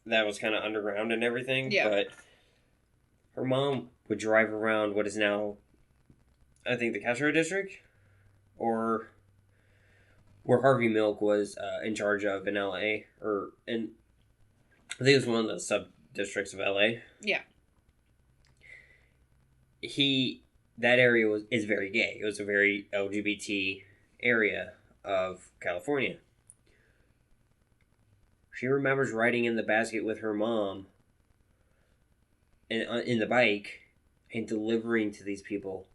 that was kind of underground and everything. Yeah. But her mom would drive around what is now, I think, the Castro District, or where Harvey Milk was in charge of in LA, I think it was one of the sub-districts of LA. Yeah. That area is very gay. It was a very LGBT area of California. She remembers riding in the basket with her mom in the bike and delivering to these people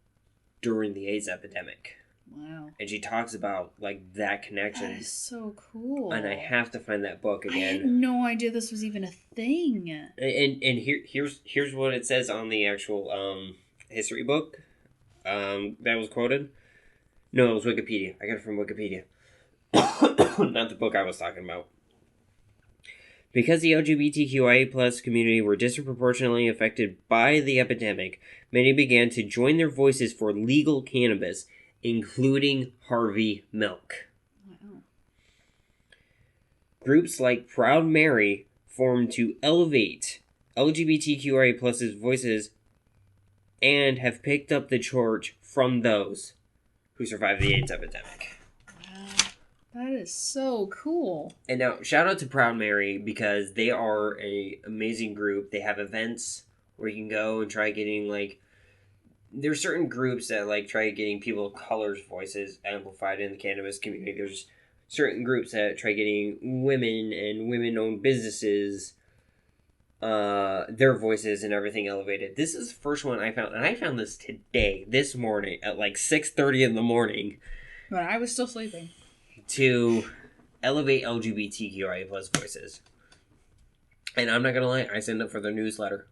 during the AIDS epidemic. Wow. And she talks about that connection. That is so cool. And I have to find that book again. I had no idea this was even a thing. And here's what it says on the actual history book that was quoted. No, it was Wikipedia. I got it from Wikipedia. Not the book I was talking about. Because the LGBTQIA plus community were disproportionately affected by the epidemic, many began to join their voices for legal cannabis, including Harvey Milk. Wow. Groups like Proud Mary formed to elevate LGBTQIA plus's voices and have picked up the torch from those who survived the AIDS epidemic. That is so cool. And now, shout out to Proud Mary because they are a amazing group. They have events where you can go and try getting, like... There's certain groups that, like, try getting people of color's voices amplified in the cannabis community. There's certain groups that try getting women and women-owned businesses, their voices and everything elevated. This is the first one I found, and I found this today, this morning, at, like, 6:30 in the morning. But I was still sleeping. To elevate LGBTQIA plus voices. And I'm not gonna lie, I signed up for their newsletter.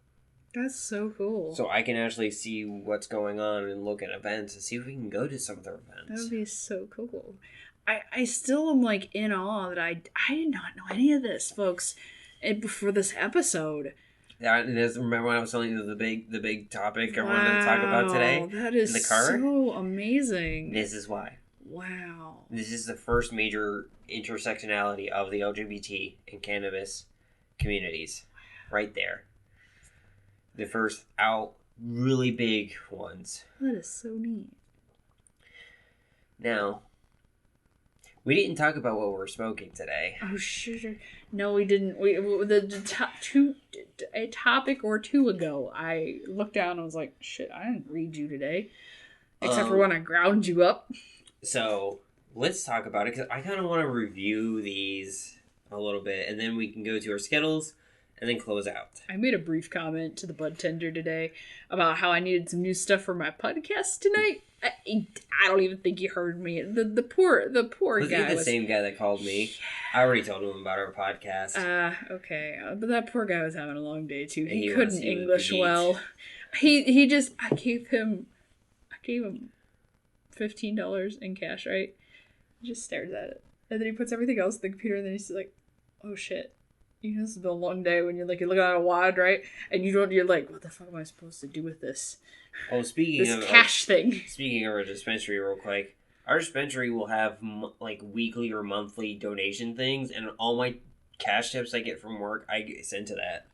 That's so cool. So I can actually see what's going on and look at events and see if we can go to some of their events. That would be so cool. I still am like in awe that I did not know any of this, folks, before this episode. Yeah, and remember when I was telling you the big topic I wanted to talk about today? That is in the car? so amazing. This is why. Wow. This is the first major intersectionality of the LGBT and cannabis communities. Right there. The first really big ones. That is so neat. Now, we didn't talk about what we're smoking today. Oh, sure. No, we didn't. A topic or two ago, I looked down and was like, shit, I didn't read you today. Except for when I ground you up. So, let's talk about it, because I kind of want to review these a little bit, and then we can go to our Skittles, and then close out. I made a brief comment to the bud tender today about how I needed some new stuff for my podcast tonight. I don't even think he heard me. The poor Was guy he the same guy that called me? I already told him about our podcast. Okay. But that poor guy was having a long day, too. He was couldn't English well. I gave him $15 in cash, right? He just stares at it. And then he puts everything else in the computer, and then he's like, oh shit. You know, this has been a long day when you're looking at a wad, right? And you're like, what the fuck am I supposed to do with this? Oh, speaking of cash thing. Speaking of our dispensary real quick, our dispensary will have like weekly or monthly donation things, and all my cash tips I get from work, I send to that.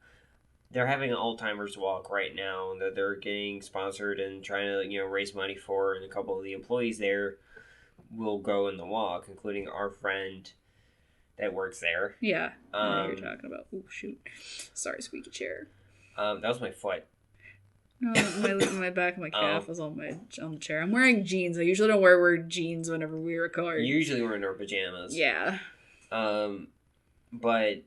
They're having an Alzheimer's walk right now that they're getting sponsored and trying to, raise money for, and a couple of the employees there will go in the walk, including our friend that works there. Yeah, I know what you're talking about. Oh, shoot. Sorry, squeaky chair. That was my foot. No, my back of my calf was on the chair. I'm wearing jeans. I usually don't wear jeans whenever we record. You usually wear our pajamas. Yeah. But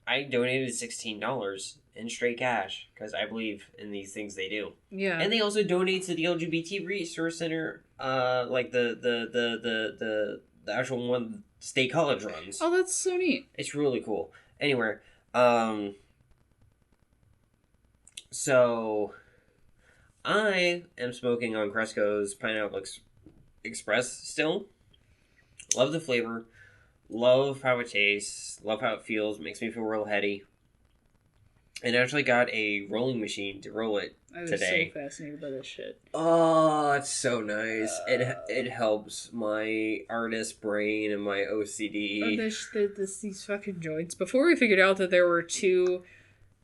I donated $16 in straight cash because I believe in these things they do. Yeah. And they also donate to the LGBT Resource Center, like the actual one State College runs. Oh, that's so neat. It's really cool. Anyway, so I am smoking on Cresco's Pineapple Express still. Love the flavor. Love how it tastes. Love how it feels. Makes me feel real heady. And I actually got a rolling machine to roll it today. I was so fascinated by this shit. Oh, it's so nice. It helps my artist brain and my OCD. These fucking joints. Before we figured out that there were two,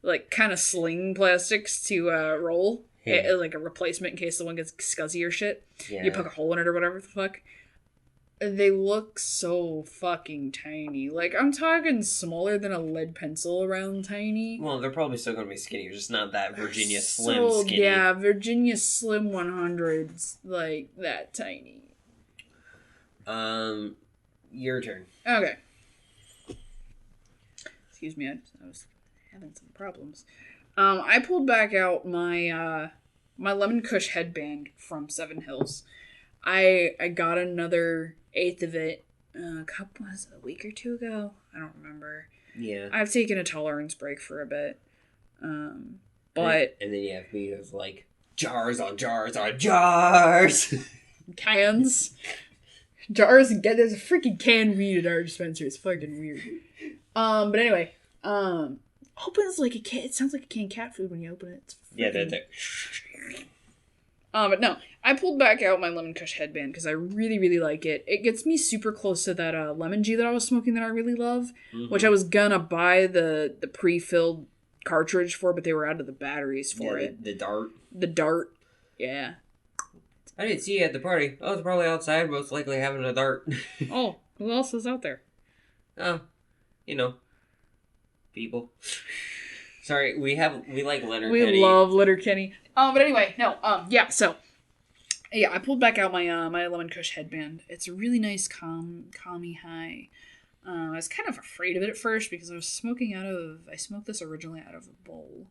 like, kind of sling plastics to roll, like a replacement in case the one gets scuzzy or shit. Yeah. You poke a hole in it or whatever the fuck. They look so fucking tiny. Like, I'm talking smaller than a lead pencil around tiny. Well, they're probably still going to be skinny. Just not that Virginia Slim skinny. Yeah, Virginia Slim 100's, like, that tiny. Your turn. Okay. Excuse me, I was having some problems. I pulled back out my Lemon Kush headband from Seven Hills. I got another eighth of it a week or two ago? I don't remember. Yeah. I've taken a tolerance break for a bit. But... And then you have me that's like, jars on jars on jars! Cans. Jars and there's a freaking can weed at our dispensary. It's fucking weird. But anyway, opens like a cat. It sounds like a canned cat food when you open it. It's but no, I pulled back out my Lemon Kush headband because I really, really like it. It gets me super close to that lemon G that I was smoking that I really love, which I was gonna buy the pre-filled cartridge for, but they were out of the batteries for it. The dart. The dart, yeah. I didn't see you at the party. I was probably outside, most likely having a dart. Oh, who else is out there? Oh, people. Sorry, we like Letterkenny. We love Letterkenny. But anyway, no. So I pulled back out my my Lemon Kush headband. It's a really nice calmy high. I was kind of afraid of it at first because I smoked this originally out of a bowl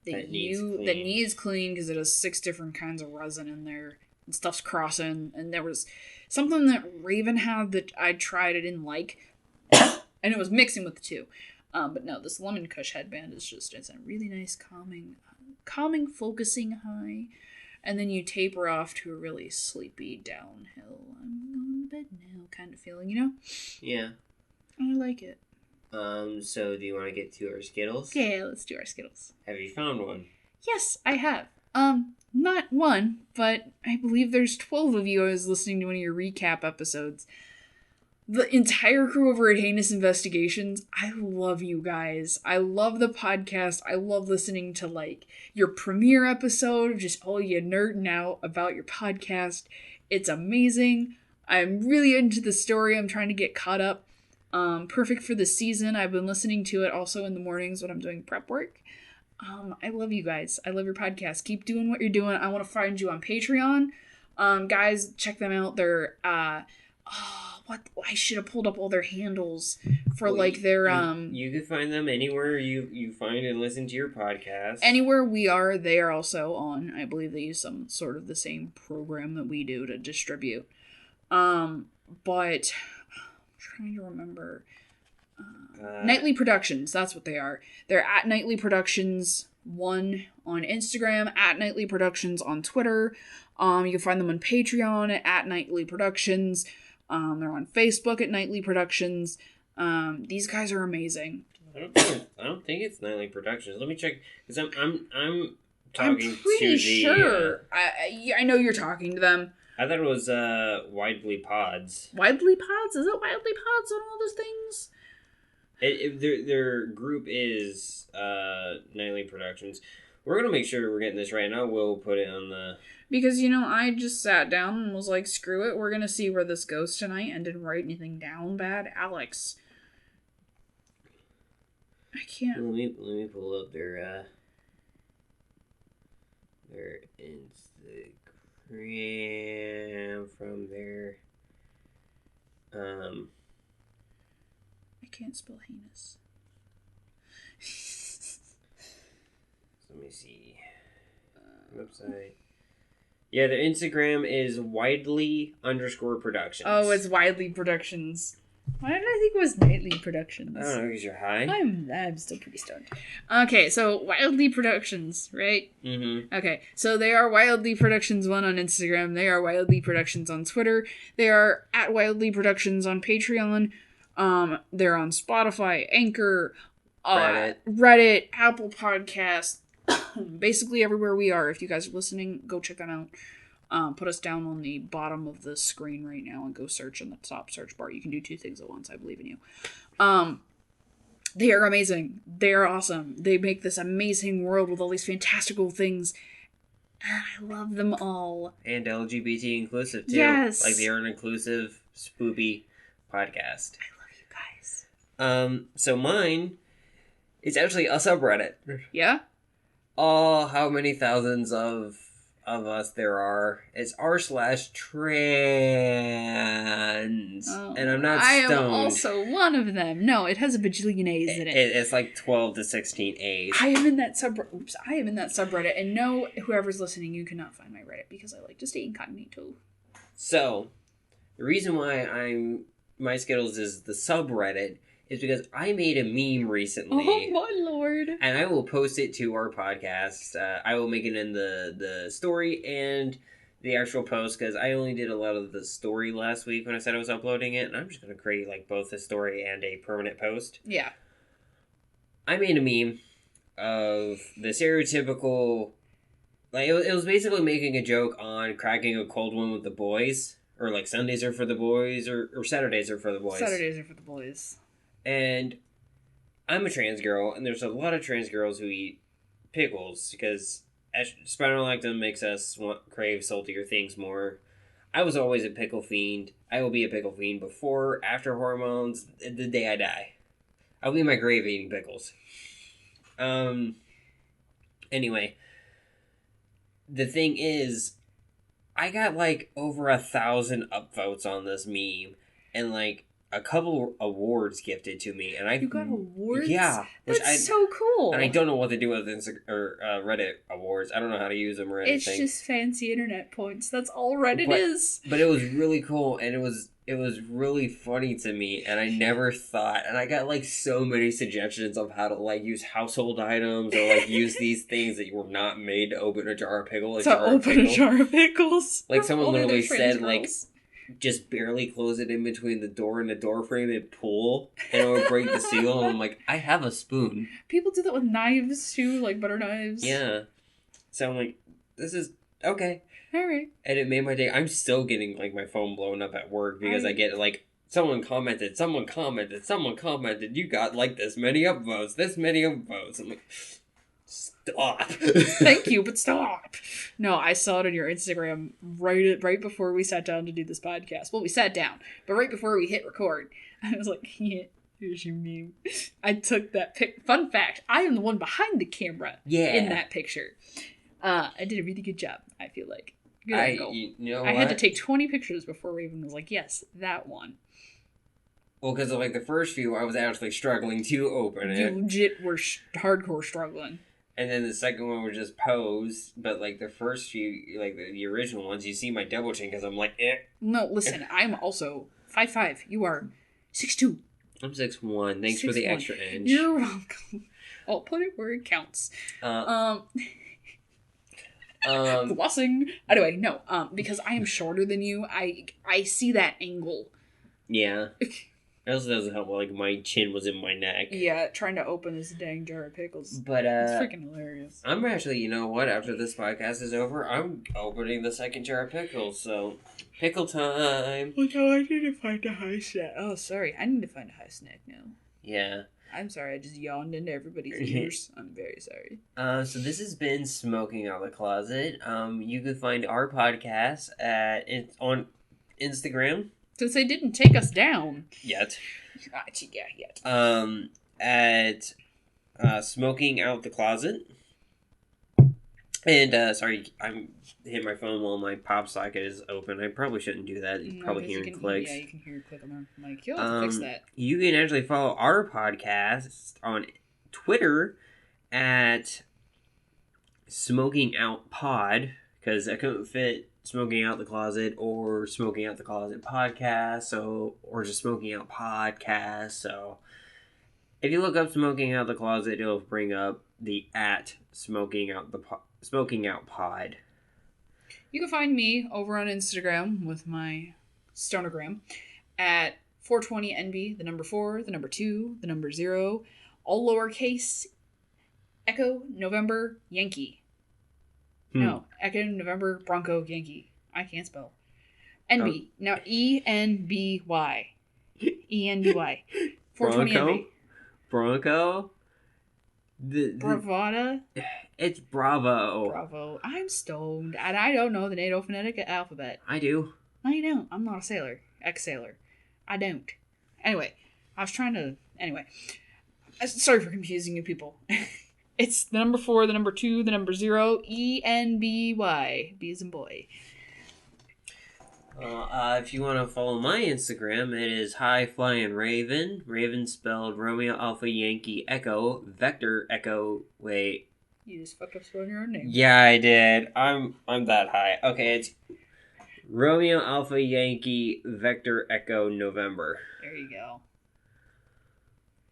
that needs clean because it has 6 different kinds of resin in there and stuff's crossing. And there was something that Raven had that I tried I didn't like, and it was mixing with the two. But no, this Lemon Kush headband it's a really nice calming, focusing high. And then you taper off to a really sleepy downhill, I'm going to bed now kind of feeling, Yeah. I like it. So do you want to get to our Skittles? Yeah, let's do our Skittles. Have you found one? Yes, I have. Not one, but I believe there's 12 of you I was listening to one of your recap episodes. The entire crew over at Heinous Investigations, I love you guys. I love the podcast. I love listening to, your premiere episode, just all you nerding out about your podcast. It's amazing. I'm really into the story. I'm trying to get caught up. Perfect for the season. I've been listening to it also in the mornings when I'm doing prep work. I love you guys. I love your podcast. Keep doing what you're doing. I want to find you on Patreon. Guys, check them out. They're, I should have pulled up all their handles for their You could find them anywhere you find and listen to your podcast. Anywhere we are, they are also on. I believe they use some sort of the same program that we do to distribute. But I'm trying to remember. Nightly Productions, that's what they are. They're at Nightly Productions 1 on Instagram, at Nightly Productions on Twitter. You can find them on Patreon at Nightly Productions. They're on Facebook at Nightly Productions. These guys are amazing. I don't think it's Nightly Productions. Let me check because I'm talking I'm pretty to sure. I know you're talking to them. I thought it was Widely Pods. Widely Pods? Is it Widely Pods on all those things? Their group is Nightly Productions. We're gonna make sure we're getting this right, and I will put it on the. Because, I just sat down and was like, screw it, we're gonna see where this goes tonight, and didn't write anything down bad. Alex. I can't... Let me pull up their Instagram from their... I can't spell heinous. Let me see. Website. Yeah, their Instagram is widely_productions. Oh, it's Widely Productions. Why did I think it was Nightly Productions? I don't know, because you're high. I'm still pretty stoned. Okay, so Widely Productions, right? Mm-hmm. Okay, so they are Wildly Productions 1 on Instagram. They are Wildly Productions on Twitter. They are at Wildly Productions on Patreon. They're on Spotify, Anchor, Reddit, Apple Podcasts, basically everywhere we are. If you guys are listening, go check them out. Put us down on the bottom of the screen right now and go search in the top search bar. You can do 2 things at once. I believe in you. They are amazing. They are awesome. They make this amazing world with all these fantastical things. And I love them all. And LGBT inclusive, too. Yes. Like, they are an inclusive, spoopy podcast. I love you guys. So mine is actually a subreddit. Yeah? Oh, how many thousands of us there are. It's r/trans. Oh, and I'm not I stoned. am also one of them. No, it has a bajillion A's in it. It's like 12 to 16 A's. I am in that subreddit, and no, whoever's listening, you cannot find my Reddit because I like to stay incognito. So, the reason why my Skittles is the subreddit is because I made a meme recently. Oh my lord. And I will post it to our podcast. I will make it in the story and the actual post, because I only did a lot of the story last week when I said I was uploading it, and I'm just going to create like both a story and a permanent post. Yeah. I made a meme of the stereotypical, like, it was basically making a joke on cracking a cold one with the boys, or like Sundays are for the boys, or Saturdays are for the boys. Saturdays are for the boys. And I'm a trans girl, and there's a lot of trans girls who eat pickles because spironolactone makes us crave saltier things more. I was always a pickle fiend. I will be a pickle fiend before, after hormones, the day I die. I'll be in my grave eating pickles. Anyway, the thing is, I got like over 1,000 upvotes on this meme, and like a couple awards gifted to me, and You got awards? Yeah, That's so cool. and I don't know what to do with Reddit awards. I don't know how to use them or anything. It's just fancy internet points. That's all Reddit is. But it was really cool, and it was really funny to me, and I never thought, and I got like so many suggestions of how to like use household items or like use these things that you were not made to open a jar of pickles. A jar of pickles. Like someone literally said, like, just barely close it in between the door and the door frame and pull, and it would break the seal. And I'm like, I have a spoon. People do that with knives too, like butter knives. Yeah. So I'm like, this is okay. All right. And it made my day. I'm still getting like my phone blown up at work because I get like, someone commented, you got like this many upvotes. I'm like, stop. Thank you, but stop. No, I saw it on your Instagram right before we sat down to do this podcast. Well, we sat down, but right before we hit record, I was like, yeah, here's your meme. I took that pic. Fun fact, I am the one behind the camera in that picture. I did a really good job, I feel like. Good angle. You know I had to take 20 pictures before Raven was like, yes, that one. Well, because of like the first few, I was actually struggling to open it. You legit were hardcore struggling. And then the second one was just pose, but like the first few, like the original ones, you see my double chin because I'm like, eh. No, listen, I'm also 5'5". You are 6'2". I'm 6'1". Thanks for the extra inch. You're welcome. I'll put it where it counts. Blessing. Anyway, no, because I am shorter than you, I see that angle. Yeah. It also doesn't help, like, my chin was in my neck. Yeah, trying to open this dang jar of pickles. But, it's freaking hilarious. I'm actually, you know what, after this podcast is over, I'm opening the second jar of pickles, so, pickle time! Oh no, I need to find a high snack. Oh, sorry, I need to find a high snack now. Yeah. I'm sorry, I just yawned into everybody's ears. I'm very sorry. So this has been Smoking Out the Closet. You can find our podcast on Instagram. Since they didn't take us down. Yet. Yeah, yet. At Smoking Out the Closet. And, sorry, I'm hitting my phone while my pop socket is open. I probably shouldn't do that. You're probably hearing clicks. Yeah, you can hear a click on the mic. You'll have to fix that. You can actually follow our podcast on Twitter at Smoking Out Pod, because I couldn't fit Smoking Out the Closet or Smoking Out the Closet podcast, or just Smoking Out podcast. So if you look up Smoking Out the Closet, it'll bring up the at Smoking Out Pod. You can find me over on Instagram with my stonogram at 420NB, the number 4, the number 2, the number 0, all lowercase, Echo, November, Yankee. No, Echo, November, Bronco, Yankee. I can't spell. NB. Now, ENBY. ENBY. 420NB. Bronco? Bravada? It's Bravo. Bravo. I'm stoned, and I don't know the NATO phonetic alphabet. I do. No, you don't. I'm not a sailor. Ex-sailor. I don't. Anyway, I was trying to... Anyway. Sorry for confusing you people. It's the number 4, the number 2, the number 0, ENBY. B as in boy. If you want to follow my Instagram, it is High Flying Raven. Raven spelled Romeo Alpha Yankee Echo Vector Echo. Wait. You just fucked up spelling your own name. Yeah, I did. I'm that high. Okay, it's Romeo Alpha Yankee Vector Echo November. There you go.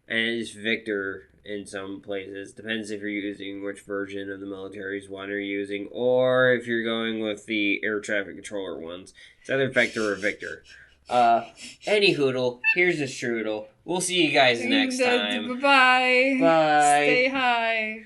And it's Victor in some places. Depends if you're using which version of the military's one you're using, or if you're going with the air traffic controller ones. It's either Vector or Victor. Any hoodle, here's a strudel. We'll see you guys next time. Bye-bye. Bye. Stay high.